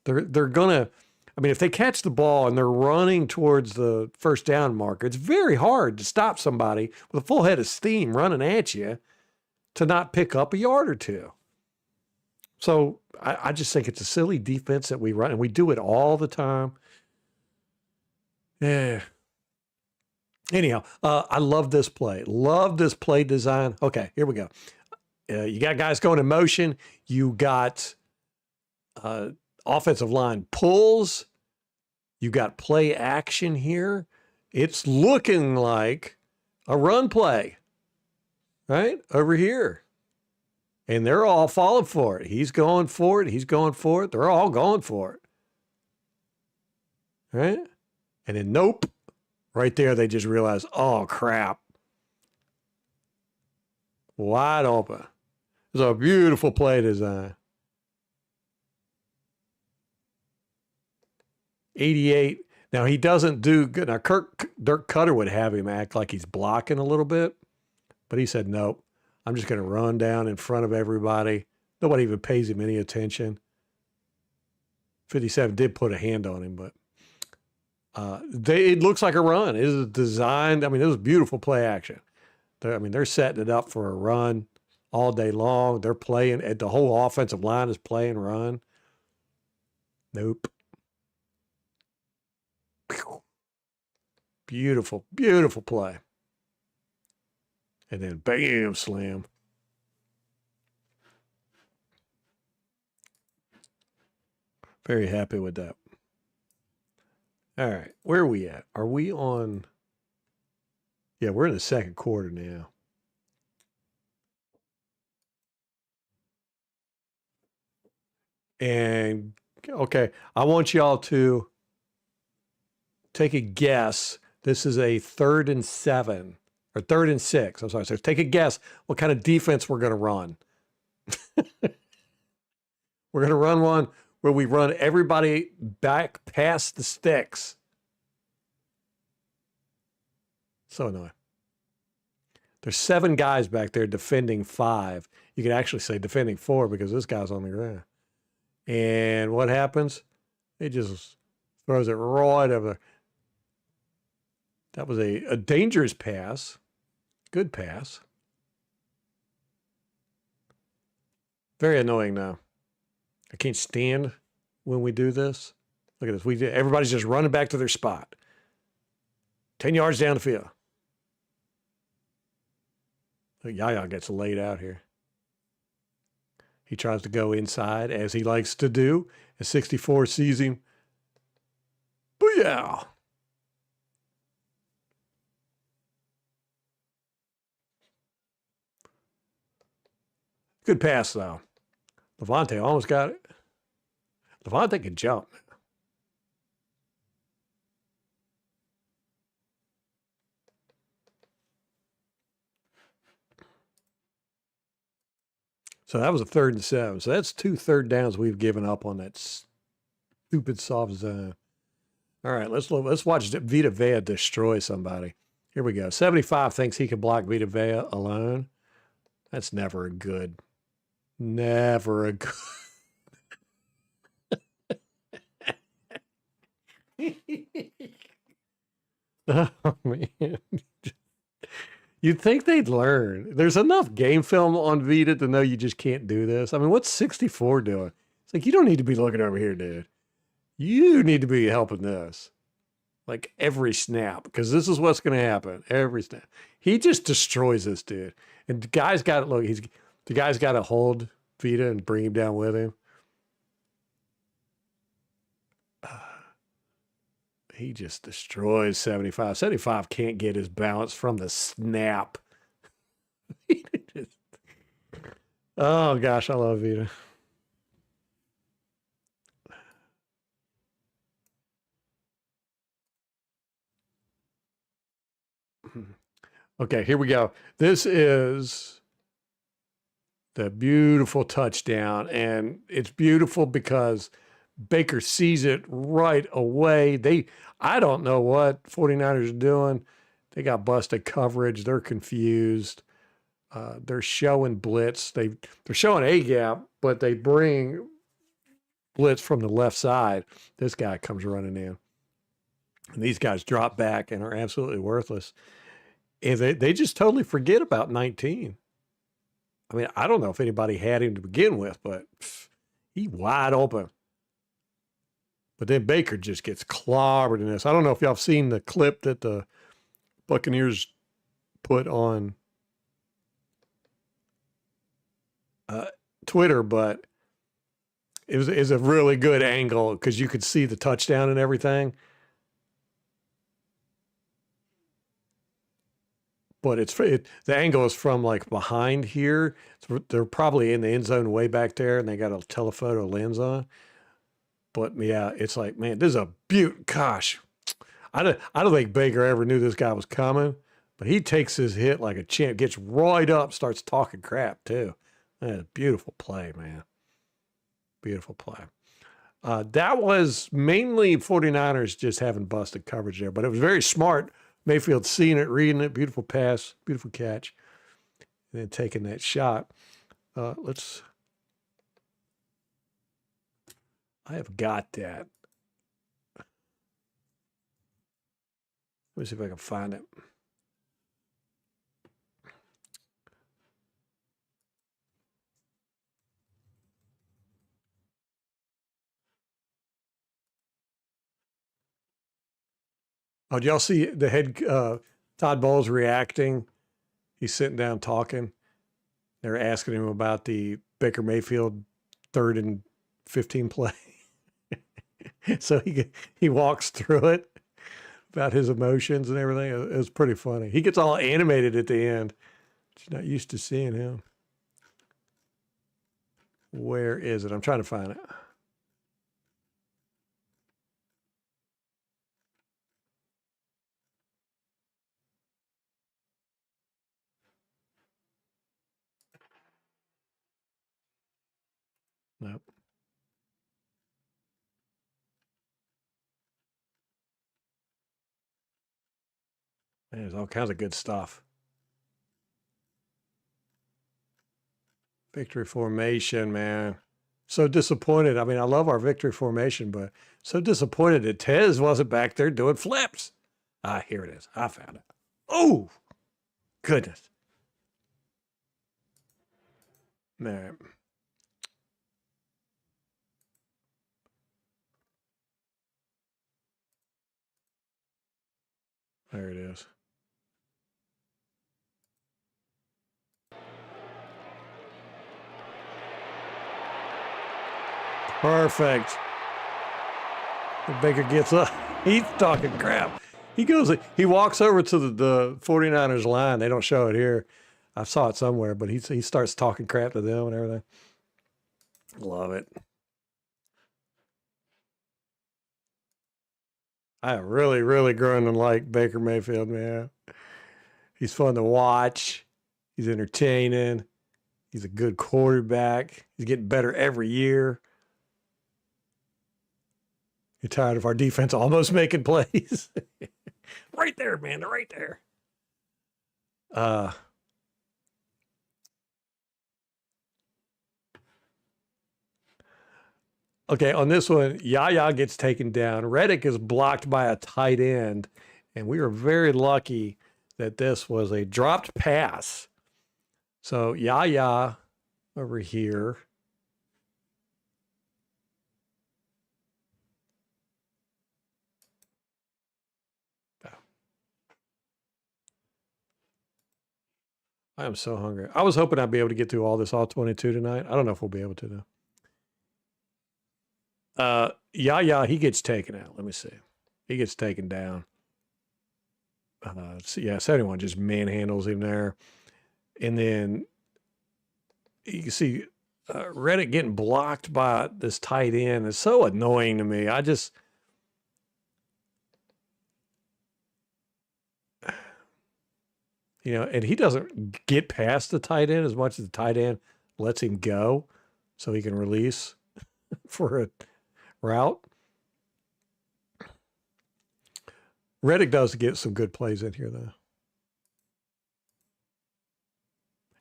They're gonna. I mean, if they catch the ball and they're running towards the first down marker, it's very hard to stop somebody with a full head of steam running at you to not pick up a yard or two. So I just think it's a silly defense that we run, and we do it all the time. Yeah. Anyhow, I love this play. Love this play design. Okay, here we go. You got guys going in motion. You got offensive line pulls. You got play action here. It's looking like a run play, right? Over here. And they're all falling for it. He's going for it. He's going for it. They're all going for it. Right? And then, nope. Right there, they just realize, oh, crap. Wide open. It's a beautiful play design. 88. Now, he doesn't do good. Now, Dirk Cutter would have him act like he's blocking a little bit. But he said, nope. I'm just going to run down in front of everybody. Nobody even pays him any attention. 57 did put a hand on him, but it looks like a run. It is designed. I mean, it was beautiful play action. They're setting it up for a run all day long. They're playing. The whole offensive line is playing run. Nope. Beautiful, beautiful play. And then bam, slam. Very happy with that. All right, where are we at? Are we on? Yeah, we're in the second quarter now. And okay, I want y'all to take a guess. This is a 3rd and 7 or 3rd and 6. I'm sorry. So take a guess what kind of defense we're going to run. We're going to run one where we run everybody back past the sticks. So annoying. There's 7 guys back there defending 5. You could actually say defending 4 because this guy's on the ground. And what happens? It just throws it right over. That was a dangerous pass. Good pass. Very annoying now. I can't stand when we do this. Look at this. Everybody's just running back to their spot. 10 yards down the field. Look, Yaya gets laid out here. He tries to go inside, as he likes to do. And 64 sees him. Booyah! Good pass, though. Levante almost got it. Levante can jump. So that was a 3rd and 7. So that's 2 third downs we've given up on that stupid soft zone. All right, let's watch Vita Vea destroy somebody. Here we go. 75 thinks he can block Vita Vea alone. That's never a good. Never a good. Oh, man. You'd think they'd learn. There's enough game film on Vita to know you just can't do this. I mean, what's 64 doing? It's like, you don't need to be looking over here, dude. You need to be helping this. Like every snap, because this is what's going to happen every snap. He just destroys this dude. And the guy's got to look, the guy's got to hold Vita and bring him down with him. He just destroys 75. 75 can't get his balance from the snap. Oh, gosh, I love Vita. Okay, here we go. This is the beautiful touchdown, and it's beautiful because Baker sees it right away. I don't know what 49ers are doing. They got busted coverage. They're confused. They're showing blitz. They're showing a gap, but they bring blitz from the left side. This guy comes running in. And these guys drop back and are absolutely worthless. And they just totally forget about 19. I mean, I don't know if anybody had him to begin with, but he wide open. But then Baker just gets clobbered in this. I don't know if y'all have seen the clip that the Buccaneers put on Twitter, but it was a really good angle because you could see the touchdown and everything. But the angle is from like behind here. So they're probably in the end zone way back there, and they got a telephoto lens on. But yeah, it's like, man, this is a beaut. Gosh, I don't think Baker ever knew this guy was coming, but he takes his hit like a champ, gets right up, starts talking crap too. Man, beautiful play, man. Beautiful play. That was mainly 49ers just having busted coverage there, but it was very smart. Mayfield seeing it, reading it, beautiful pass, beautiful catch, and then taking that shot. I have got that. Let me see if I can find it. Oh, did y'all see the head Todd Bowles reacting? He's sitting down talking. They're asking him about the Baker Mayfield 3rd and 15 play. So he walks through it about his emotions and everything. It was pretty funny. He gets all animated at the end. She's not used to seeing him. Where is it? I'm trying to find it. Nope. There's all kinds of good stuff. Victory formation, man. So disappointed. I mean, I love our victory formation, but so disappointed that Tez wasn't back there doing flips. Ah, here it is. I found it. Oh, goodness. Man. There it is. Perfect. Baker gets up. He's talking crap. He walks over to the 49ers line. They don't show it here. I saw it somewhere, but he starts talking crap to them and everything. Love it. I really, really grown to like Baker Mayfield, man. He's fun to watch. He's entertaining. He's a good quarterback. He's getting better every year. You're tired of our defense almost making plays. Right there, man. They're right there. Okay, on this one, Yaya gets taken down. Reddick is blocked by a tight end, and we were very lucky that this was a dropped pass. So Yaya over here. I am so hungry. I was hoping I'd be able to get through all this all 22 tonight. I don't know if we'll be able to though. Yeah, he gets taken out. Let me see. He gets taken down. Yeah, 71 just manhandles him there. And then you can see Reddick getting blocked by this tight end. It's so annoying to me. And he doesn't get past the tight end as much as the tight end lets him go so he can release for a route. Reddick does get some good plays in here, though.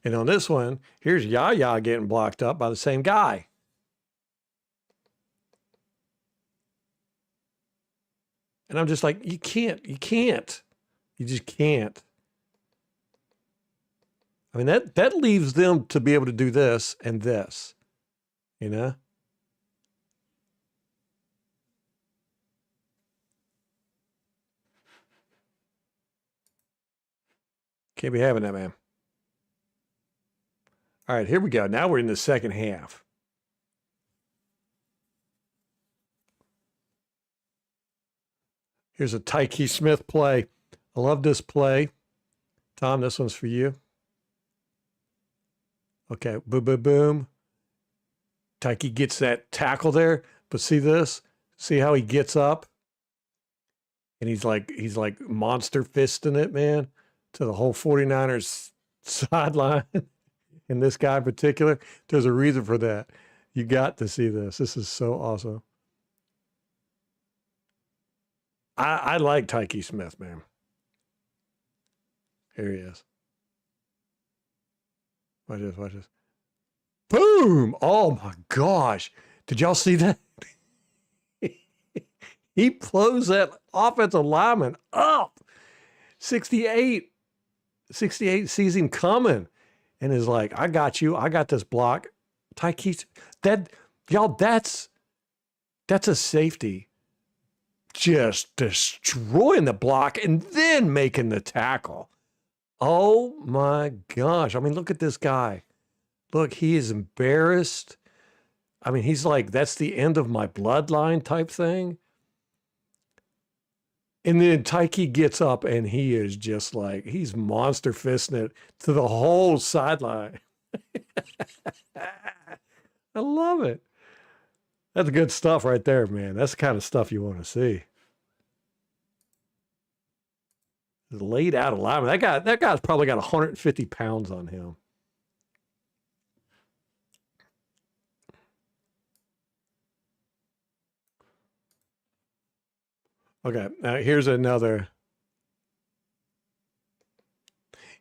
And on this one, here's Yaya getting blocked up by the same guy. And I'm just like, you can't. You just can't. I mean, that leaves them to be able to do this and this, you know? Can't be having that, man. All right, here we go. Now we're in the second half. Here's a Tyke Smith play. I love this play. Tom, this one's for you. Okay, boom, boom, boom. Tyke gets that tackle there, but see this? See how he gets up? And he's like monster fisting it, man, to the whole 49ers sideline. And this guy in particular, there's a reason for that. You got to see this. This is so awesome. I like Tyke Smith, man. Here he is. Watch this. Boom! Oh my gosh. Did y'all see that? He blows that offensive lineman up. 68 sees him coming and is like, I got you. I got this block. Tyke, that's a safety just destroying the block and then making the tackle. Oh my gosh. I mean, look at this guy. Look, he is embarrassed. I mean, he's like, that's the end of my bloodline type thing. And then Tyke gets up and he is just like, he's monster fisting it to the whole sideline. I love it. That's good stuff right there, man. That's the kind of stuff you want to see. Laid out alignment. That guy's probably got 150 pounds on him. Okay, here's another.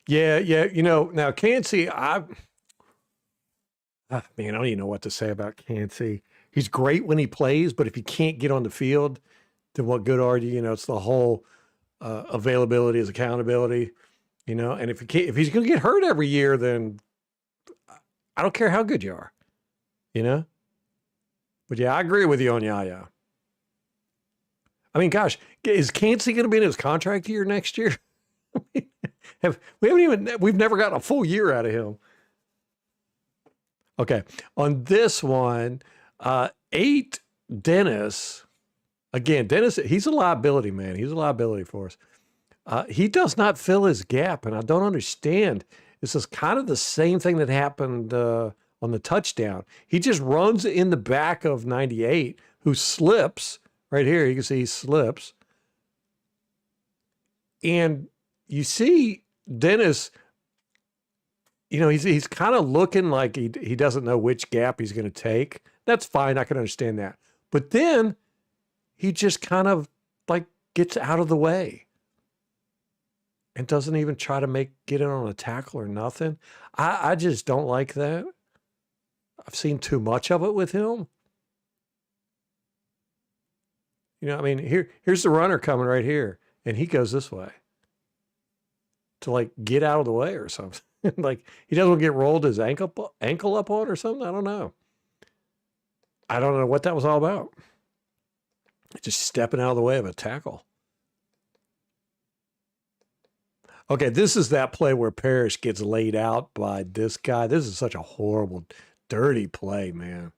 Yeah. Now Cansey, man, I don't even know what to say about Cansey. He's great when he plays, but if he can't get on the field, then what good are you? It's the whole availability is accountability, and if he's going to get hurt every year, then I don't care how good you are, But yeah, I agree with you on Yaya. I mean, gosh, is Cansey going to be in his contract year next year? We've never gotten a full year out of him. Okay. On this one, 8 Dennis, again, Dennis, he's a liability, man. He's a liability for us. He does not fill his gap, and I don't understand. This is kind of the same thing that happened on the touchdown. He just runs in the back of 98, who slips. Right here, you can see he slips. And you see Dennis, he's kind of looking like he doesn't know which gap he's going to take. That's fine. I can understand that. But then he just kind of like gets out of the way and doesn't even try to get in on a tackle or nothing. I just don't like that. I've seen too much of it with him. I mean, here's the runner coming right here, and he goes this way to like get out of the way or something. Like he doesn't get rolled his ankle up on or something. I don't know. I don't know what that was all about. Just stepping out of the way of a tackle. Okay, this is that play where Parrish gets laid out by this guy. This is such a horrible, dirty play, man.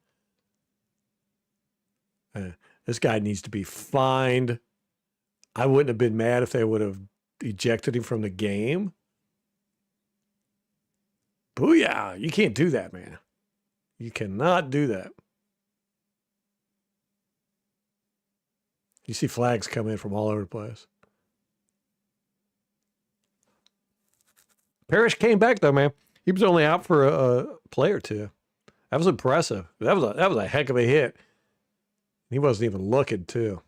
This guy needs to be fined. I wouldn't have been mad if they would have ejected him from the game. Booyah. You can't do that, man. You cannot do that. You see flags come in from all over the place. Parrish came back though, man. He was only out for a play or two. That was impressive. That was a heck of a hit. He wasn't even looking too.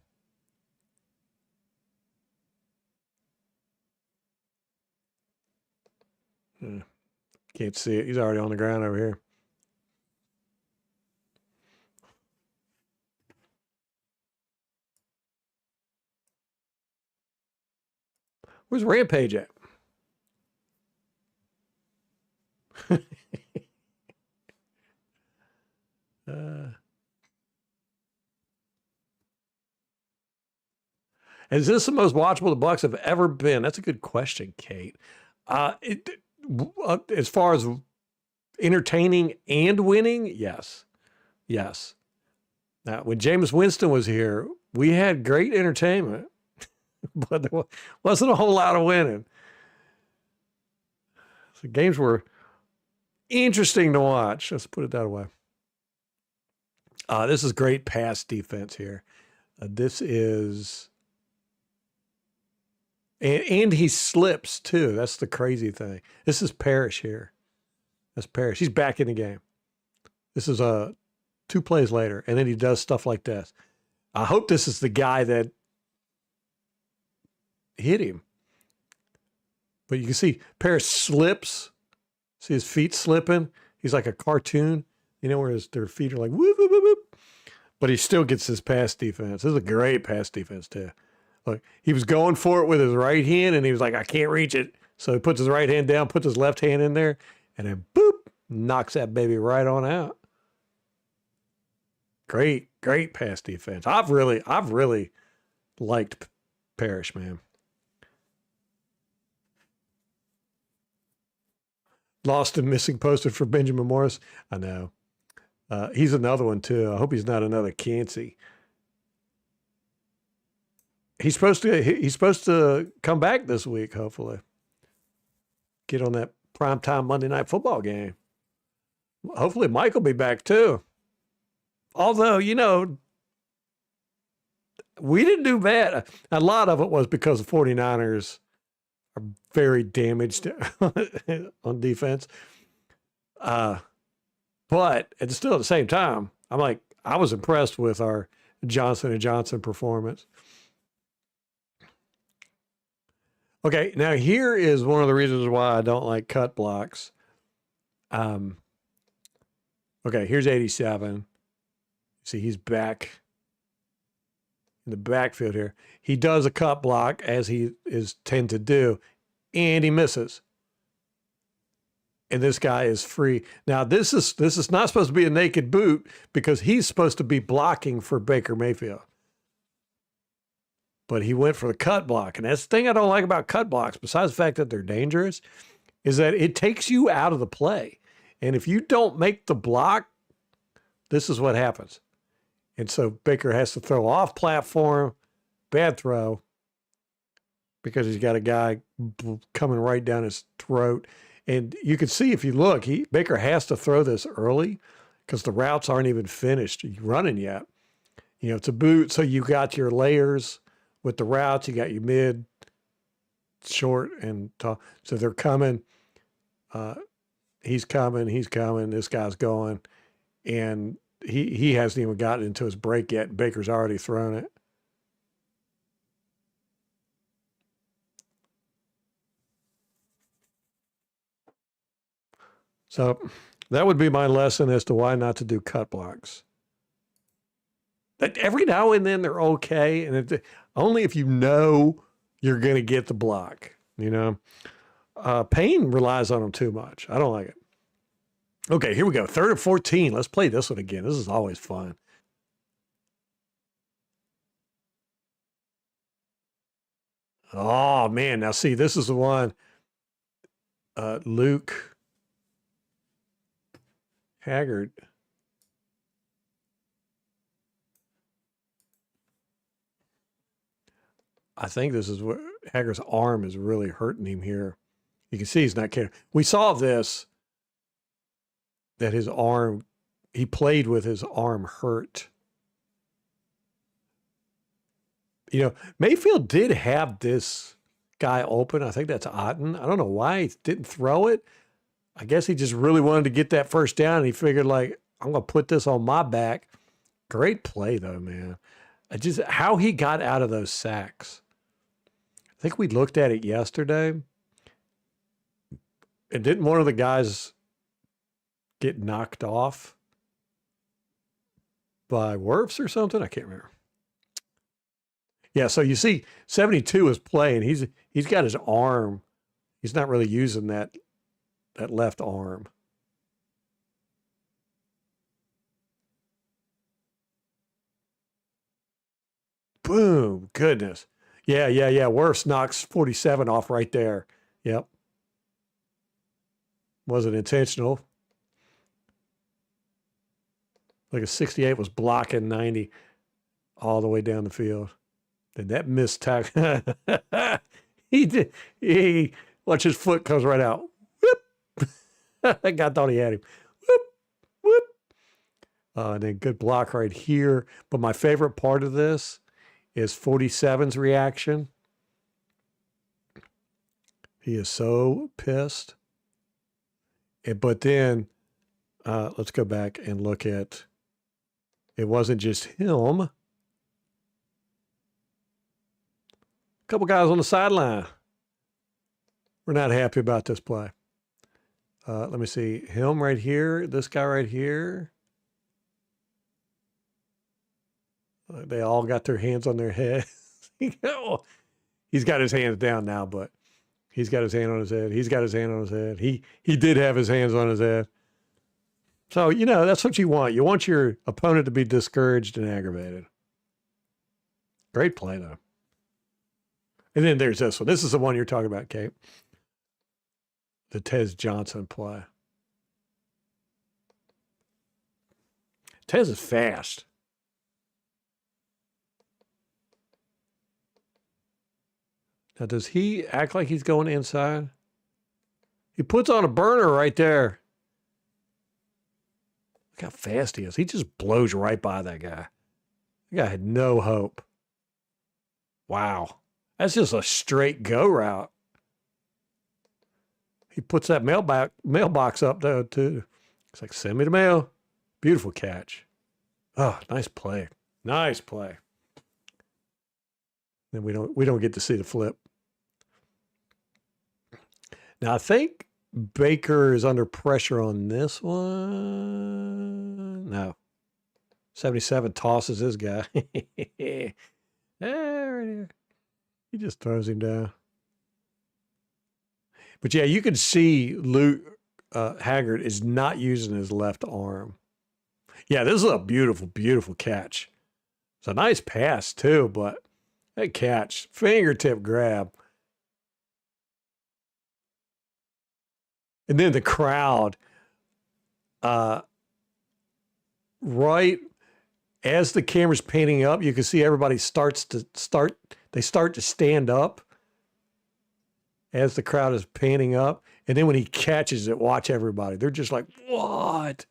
Can't see it. He's already on the ground over here. Where's Rampage at? Is this the most watchable the Bucks have ever been? That's a good question, Kate. As far as entertaining and winning, yes. Yes. Now, when Jameis Winston was here, we had great entertainment, but there wasn't a whole lot of winning. The games were interesting to watch. Let's put it that way. This is great pass defense here. This is... And he slips, too. That's the crazy thing. This is Parrish here. That's Parrish. He's back in the game. This is 2 plays later, and then he does stuff like this. I hope this is the guy that hit him. But you can see Parrish slips. See his feet slipping? He's like a cartoon, where their feet are like whoop, whoop, whoop, whoop. But he still gets his pass defense. This is a great pass defense, too. Look, he was going for it with his right hand, and he was like, I can't reach it. So he puts his right hand down, puts his left hand in there, and then boop, knocks that baby right on out. Great, great pass defense. I've really liked Parrish, man. Lost and missing posted for Benjamin Morris. I know. He's another one, too. I hope he's not another Cansey. He's supposed to come back this week, hopefully. Get on that primetime Monday Night Football game. Hopefully Mike will be back too. Although, we didn't do bad. A lot of it was because the 49ers are very damaged on defense. But still at the same time, I was impressed with our Johnson & Johnson performance. Okay, now here is one of the reasons why I don't like cut blocks. Okay, here's 87. See, he's back in the backfield here. He does a cut block, as he is tend to do, and he misses. And this guy is free. Now, this is not supposed to be a naked boot because he's supposed to be blocking for Baker Mayfield. But he went for the cut block. And that's the thing I don't like about cut blocks, besides the fact that they're dangerous, is that it takes you out of the play. And if you don't make the block, this is what happens. And so Baker has to throw off platform, bad throw, because he's got a guy coming right down his throat. And you can see if you look, Baker has to throw this early because the routes aren't even finished running yet. It's a boot, so you got your layers with the routes. You got your mid, short, and tall. So they're coming. He's coming. This guy's going. And he hasn't even gotten into his break yet. Baker's already thrown it. So that would be my lesson as to why not to do cut blocks. Every now and then they're okay, and only if you know you're going to get the block. Payne relies on them too much. I don't like it. Okay, here we go. 3rd and 14. Let's play this one again. This is always fun. Oh, man. Now, see, this is the one. Luke Haggard. I think this is what Haggard's arm is really hurting him here. You can see he's not caring. We saw this, that his arm, he played with his arm hurt. You know, Mayfield did have this guy open. I think that's Otten. I don't know why he didn't throw it. I guess he just really wanted to get that first down, and he figured, like, I'm going to put this on my back. Great play, though, man. Just how he got out of those sacks. I think we looked at it yesterday. And didn't one of the guys get knocked off by Wirfs or something? I can't remember. Yeah, so you see 72 is playing. He's got his arm. He's not really using that left arm. Boom. Goodness. Yeah. Wirfs knocks 47 off right there. Yep. Wasn't intentional. Like a 68 was blocking 90 all the way down the field. And that missed tackle. He did. Watch, his foot comes right out. Whoop. That guy thought he had him. Whoop. Whoop. And then good block right here. But my favorite part of this is 47's reaction. He is so pissed. But then let's go back and look at, it wasn't just him. A couple guys on the sideline. We're not happy about this play. Let me see. Him right here. This guy right here. They all got their hands on their head. He's got his hands down now, but he's got his hand on his head. He's got his hand on his head. He did have his hands on his head. So, you know, that's what you want. You want your opponent to be discouraged and aggravated. Great play, though. And then there's this one. This is the one you're talking about, Kate. The Tez Johnson play. Tez is fast. Now, does he act like he's going inside? He puts on a burner right there. Look how fast he is. He just blows right by that guy. That guy had no hope. Wow. That's just a straight go route. He puts that mailbox up there, too. It's like, send me the mail. Beautiful catch. Oh, nice play. Nice play. Then we don't get to see the flip. Now, I think Baker is under pressure on this one. No. 77 tosses his guy. Right here. He just throws him down. But yeah, you can see Luke Haggard is not using his left arm. Yeah, this is a beautiful, beautiful catch. It's a nice pass too, but that catch, fingertip grab. And then the crowd, right as the camera's panning up, you can see everybody start to stand up as the crowd is panning up. And then when he catches it, watch everybody. They're just like, what?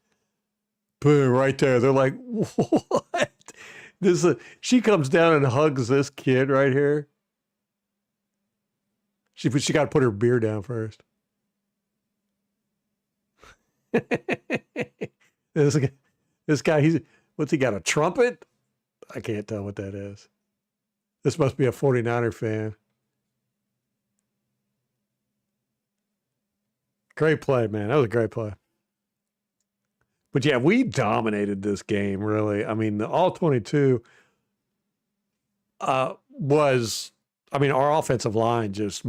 Boom, right there. They're like, what? She comes down and hugs this kid right here. She got to put her beer down first. This guy, what's he got, a trumpet? I can't tell what that is. This must be a 49er fan. Great play, man. That was a great play. But yeah, we dominated this game, really. I mean, the all-22 our offensive line just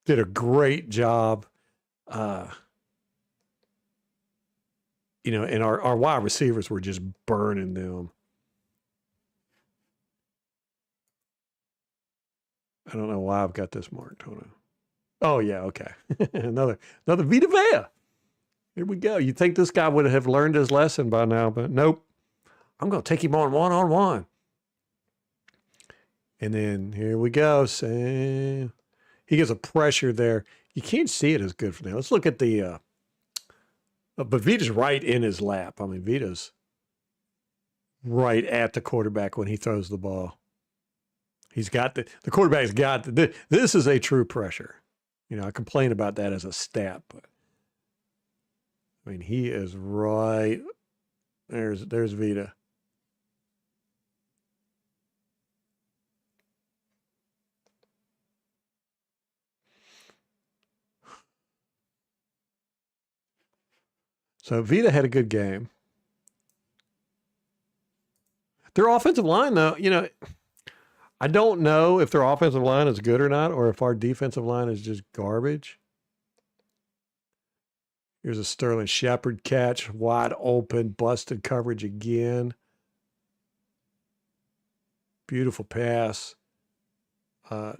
did a great job. And our wide receivers were just burning them. I don't know why I've got this marked. Hold on. Oh yeah, okay. another Vita Vea. Here we go. You think this guy would have learned his lesson by now, but nope. I'm going to take him on one-on-one. And then here we go. Same. He gets a pressure there. You can't see it as good from there. Let's look at the, but Vita's right in his lap. I mean, Vita's right at the quarterback when he throws the ball. He's got the quarterback's got this is a true pressure. You know, I complain about that as a stat, but I mean, he is right. There's Vita. So Vita had a good game. Their offensive line, though, you know, I don't know if their offensive line is good or not, or if our defensive line is just garbage. Here's a Sterling Shepard catch, wide open, busted coverage again. Beautiful pass.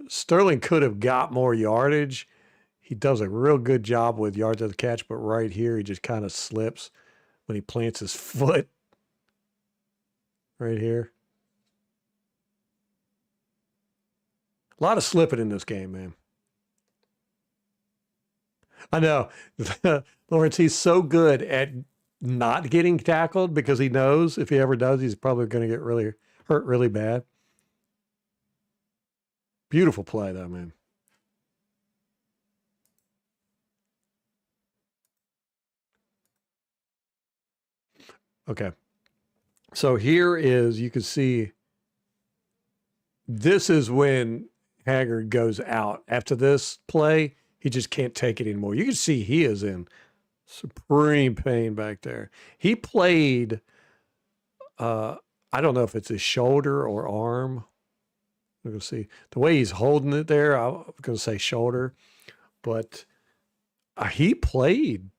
Sterling could have got more yardage. He does a real good job with yards of the catch, but right here he just kind of slips when he plants his foot. Right here. A lot of slipping in this game, man. I know. Lawrence, he's so good at not getting tackled because he knows if he ever does, he's probably going to get really hurt really bad. Beautiful play, though, man. Okay. So here is, you can see, this is when Haggard goes out. After this play, he just can't take it anymore. You can see he is in supreme pain back there. He played, I don't know if it's his shoulder or arm. I'm going to see the way he's holding it there. I'm going to say shoulder, but he played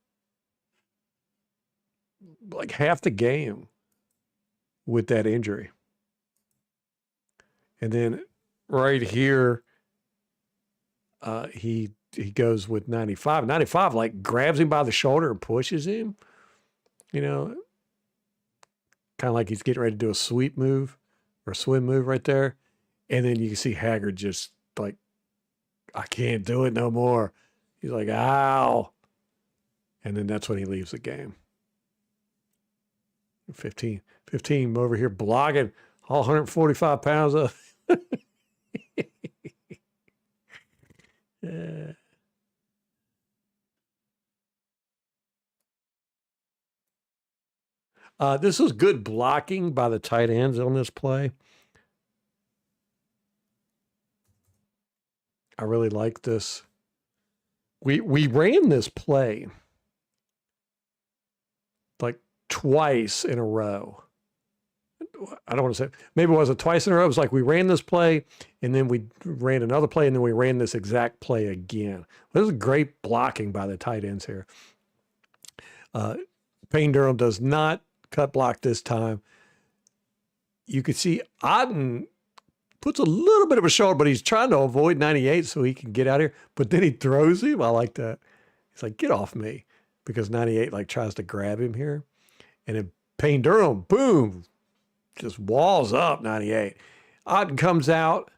like half the game with that injury. And then right here, he goes with 95. 95 like grabs him by the shoulder and pushes him. You know, kind of like he's getting ready to do a sweep move or a swim move right there. And then you can see Haggard just like, I can't do it no more. He's like, ow. And then that's when he leaves the game. 15 over here blocking all 145 pounds of. Yeah. This was good blocking by the tight ends on this play. I really like this. We ran this play like twice in a row. I don't want to say, maybe it wasn't twice in a row. It was like we ran this play and then we ran another play and then we ran this exact play again. This is great blocking by the tight ends here. Payne Durham does not cut block this time. You can see Otten puts a little bit of a shoulder, but he's trying to avoid 98 so he can get out of here. But then he throws him. I like that. He's like, get off me. Because 98 like tries to grab him here. And then Payne Durham, boom, just walls up 98. Otten comes out.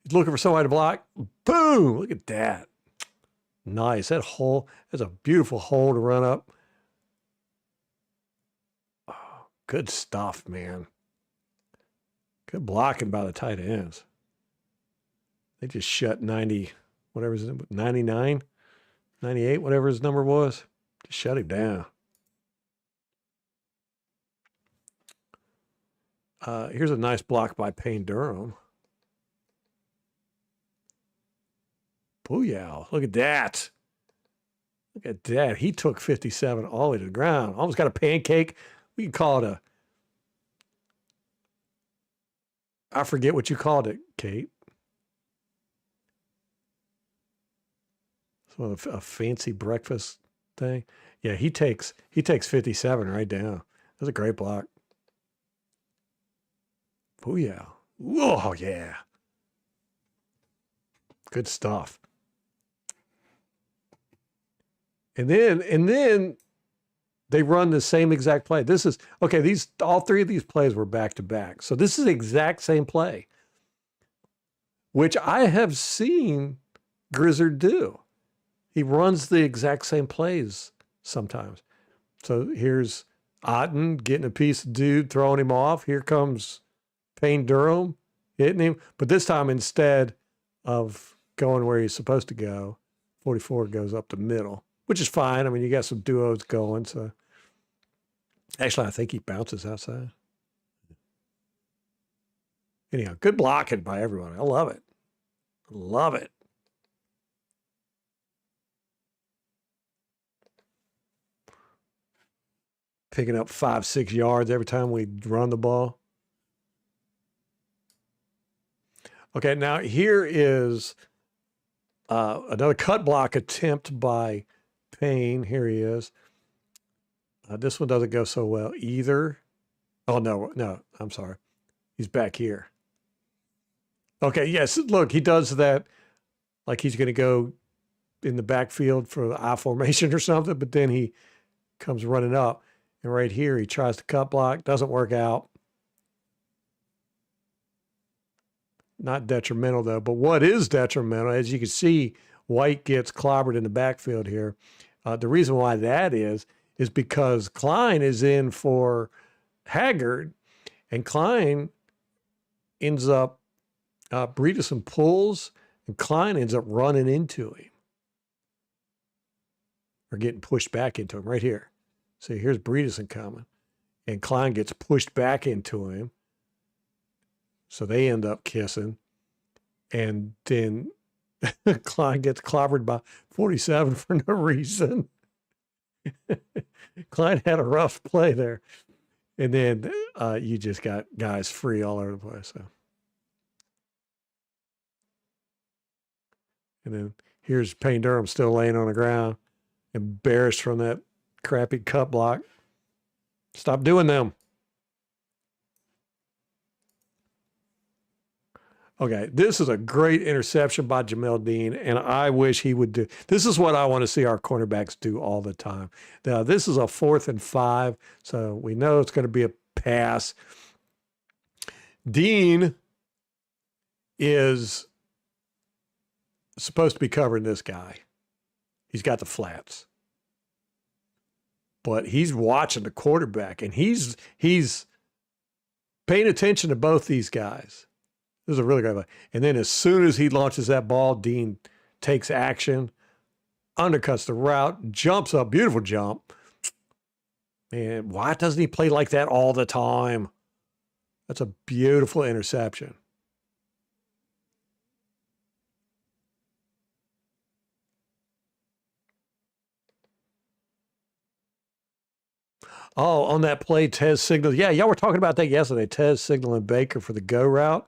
He's looking for somebody to block. Boom, look at that. Nice. That hole, that's a beautiful hole to run up. Oh, good stuff, man. Good blocking by the tight ends. They just shut 90, whatever his 99, 98, whatever his number was. Just shut him down. Here's a nice block by Payne Durham. Booyah. Look at that. Look at that. He took 57 all the way to the ground. Almost got a pancake. We can call it a, I forget what you called it, Kate. So a fancy breakfast thing. Yeah, he takes 57 right down. That's a great block. Booyah. Oh, yeah. Good stuff. And then they run the same exact play. This is okay. All three of these plays were back to back. So this is the exact same play, which I have seen Grizzard do. He runs the exact same plays sometimes. So here's Otten getting a piece of dude, throwing him off. Here comes Payne Durham hitting him. But this time, instead of going where he's supposed to go, 44 goes up the middle, which is fine. I mean, you got some duos going. So actually, I think he bounces outside. Anyhow, good blocking by everyone. I love it. Love it. Picking up 5-6 yards every time we run the ball. Okay, now here is another cut block attempt by Payne. Here he is. This one doesn't go so well either. Oh, no, I'm sorry. He's back here. Okay, yes, look, he does that like he's going to go in the backfield for the I formation or something, but then he comes running up. And right here, he tries to cut block. Doesn't work out. Not detrimental, though. But what is detrimental, as you can see, White gets clobbered in the backfield here. The reason why that is because Klein is in for Haggard, and Klein ends up, Breedison pulls, and Klein ends up running into him. Or getting pushed back into him right here. See, here's Breedison coming, and Klein gets pushed back into him. So they end up kissing, and then Klein gets clobbered by 47 for no reason. Klein had a rough play there. And then you just got guys free all over the place. So. And then here's Payne Durham still laying on the ground, embarrassed from that crappy cut block. Stop doing them. Okay, this is a great interception by Jamel Dean, and I wish he would do. This is what I want to see our cornerbacks do all the time. Now, this is a 4th and 5, so we know it's going to be a pass. Dean is supposed to be covering this guy. He's got the flats. But he's watching the quarterback, and he's paying attention to both these guys. This is a really great play. And then as soon as he launches that ball, Dean takes action, undercuts the route, jumps up, beautiful jump. And why doesn't he play like that all the time? That's a beautiful interception. Oh, on that play, Tez signaled. Yeah, y'all were talking about that yesterday. Tez signaling Baker for the go route.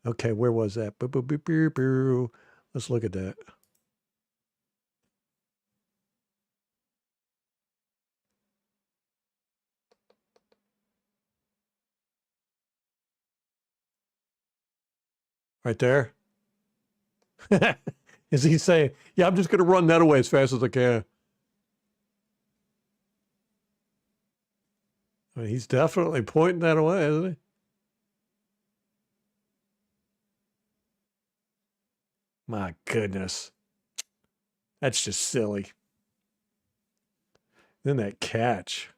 Okay, where was that? Boo, boo, boo, boo, boo. Let's look at that. Right there. Is he saying, yeah, I'm just going to run that away as fast as I can? I mean, he's definitely pointing that away, isn't he? My goodness. That's just silly. Then that catch.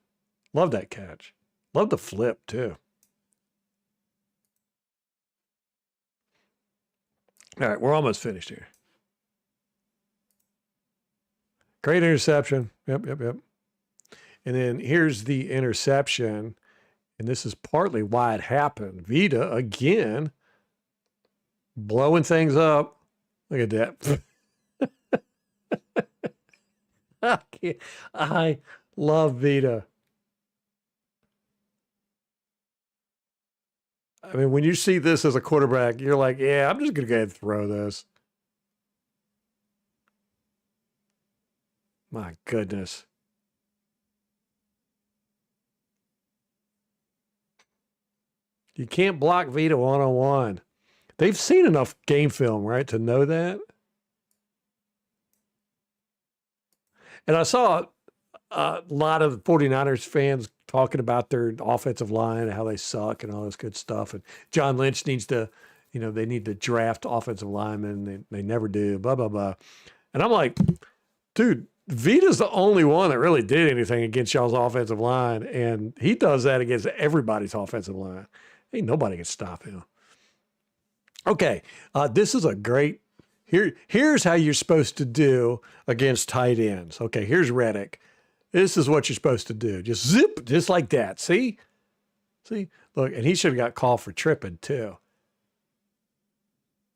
Love that catch. Love the flip, too. All right, we're almost finished here. Great interception. Yep. And then here's the interception. And this is partly why it happened. Vita, again, blowing things up. Look at that. I love Vita. I mean, when you see this as a quarterback, you're like, yeah, I'm just going to go ahead and throw this. My goodness. You can't block Vita one-on-one. They've seen enough game film, right, to know that. And I saw a lot of 49ers fans talking about their offensive line and how they suck and all this good stuff. And John Lynch needs to, they need to draft offensive linemen. They never do, blah, blah, blah. And I'm like, dude, Vita's the only one that really did anything against y'all's offensive line. And he does that against everybody's offensive line. Ain't nobody can stop him. Okay, this is a great, here's how you're supposed to do against tight ends. Okay, here's Reddick. This is what you're supposed to do. Just zip, just like that. See? Look, and he should have got called for tripping too.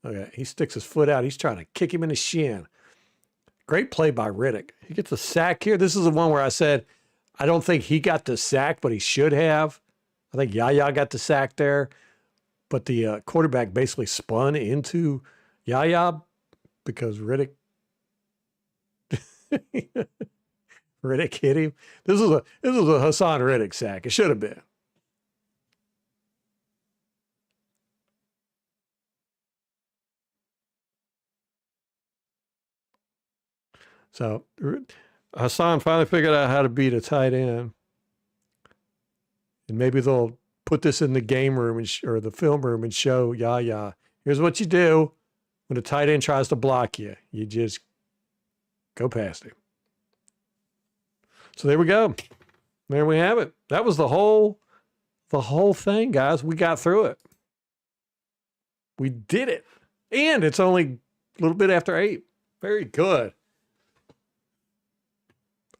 Okay, he sticks his foot out. He's trying to kick him in the shin. Great play by Reddick. He gets a sack here. This is the one where I said, I don't think he got the sack, but he should have. I think Yaya got the sack there. But the quarterback basically spun into Yaya because Reddick hit him. This is a Hassan Reddick sack. It should have been. So Hassan finally figured out how to beat a tight end. And maybe they'll put this in the game room or the film room and show Yaya. Here's what you do when a tight end tries to block you. You just go past him. So there we go. There we have it. That was the whole thing, guys. We got through it. We did it. And it's only a little bit after 8. Very good.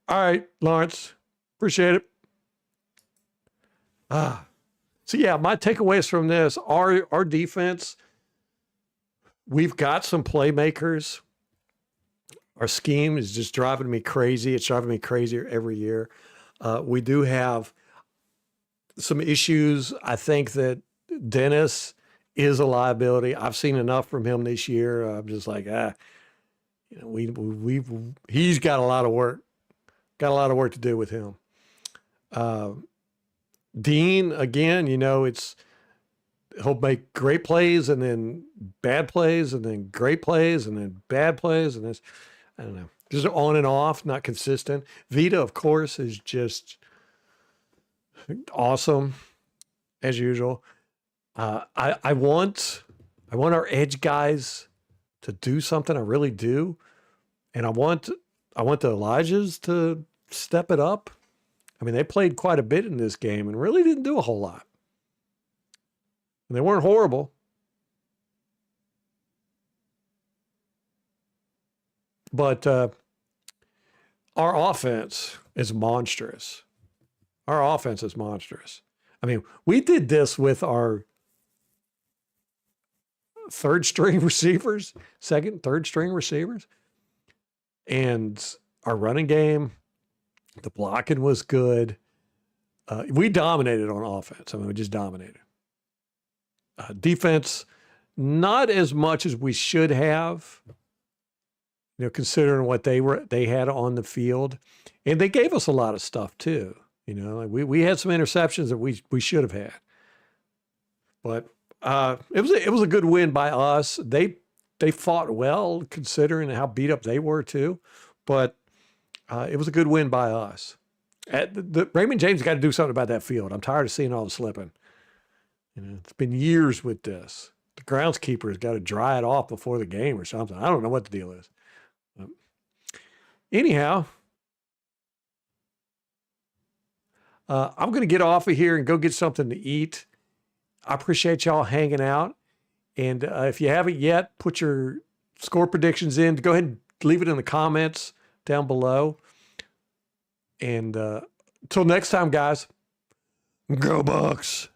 All right, Lawrence. Appreciate it. So yeah, my takeaways from this are our defense. We've got some playmakers. Our scheme is just driving me crazy. It's driving me crazier every year. We do have some issues. I think that Dennis is a liability. I've seen enough from him this year. I'm just like, he's got a lot of work. Got a lot of work to do with him. Dean, again, he'll make great plays and then bad plays and then great plays and then bad plays. And I don't know, just on and off, not consistent. Vita, of course, is just awesome as usual. I want our edge guys to do something. I really do. And I want the Elijahs to step it up. I mean, they played quite a bit in this game and really didn't do a whole lot. And they weren't horrible. But our offense is monstrous. Our offense is monstrous. I mean, we did this with our third string receivers, third string receivers. And our running game, the blocking was good. We dominated on offense. I mean, we just dominated. Defense, not as much as we should have, considering what they had on the field. And they gave us a lot of stuff too. We had some interceptions that we should have had. But it was a good win by us. They fought well considering how beat up they were too. But it was a good win by us. The Raymond James got to do something about that field. I'm tired of seeing all the slipping. It's been years with this. The groundskeeper's got to dry it off before the game or something. I don't know what the deal is. Anyhow, I'm going to get off of here and go get something to eat. I appreciate y'all hanging out. And if you haven't yet, put your score predictions in. Go ahead and leave it in the comments down below. And until next time, guys, go Bucks.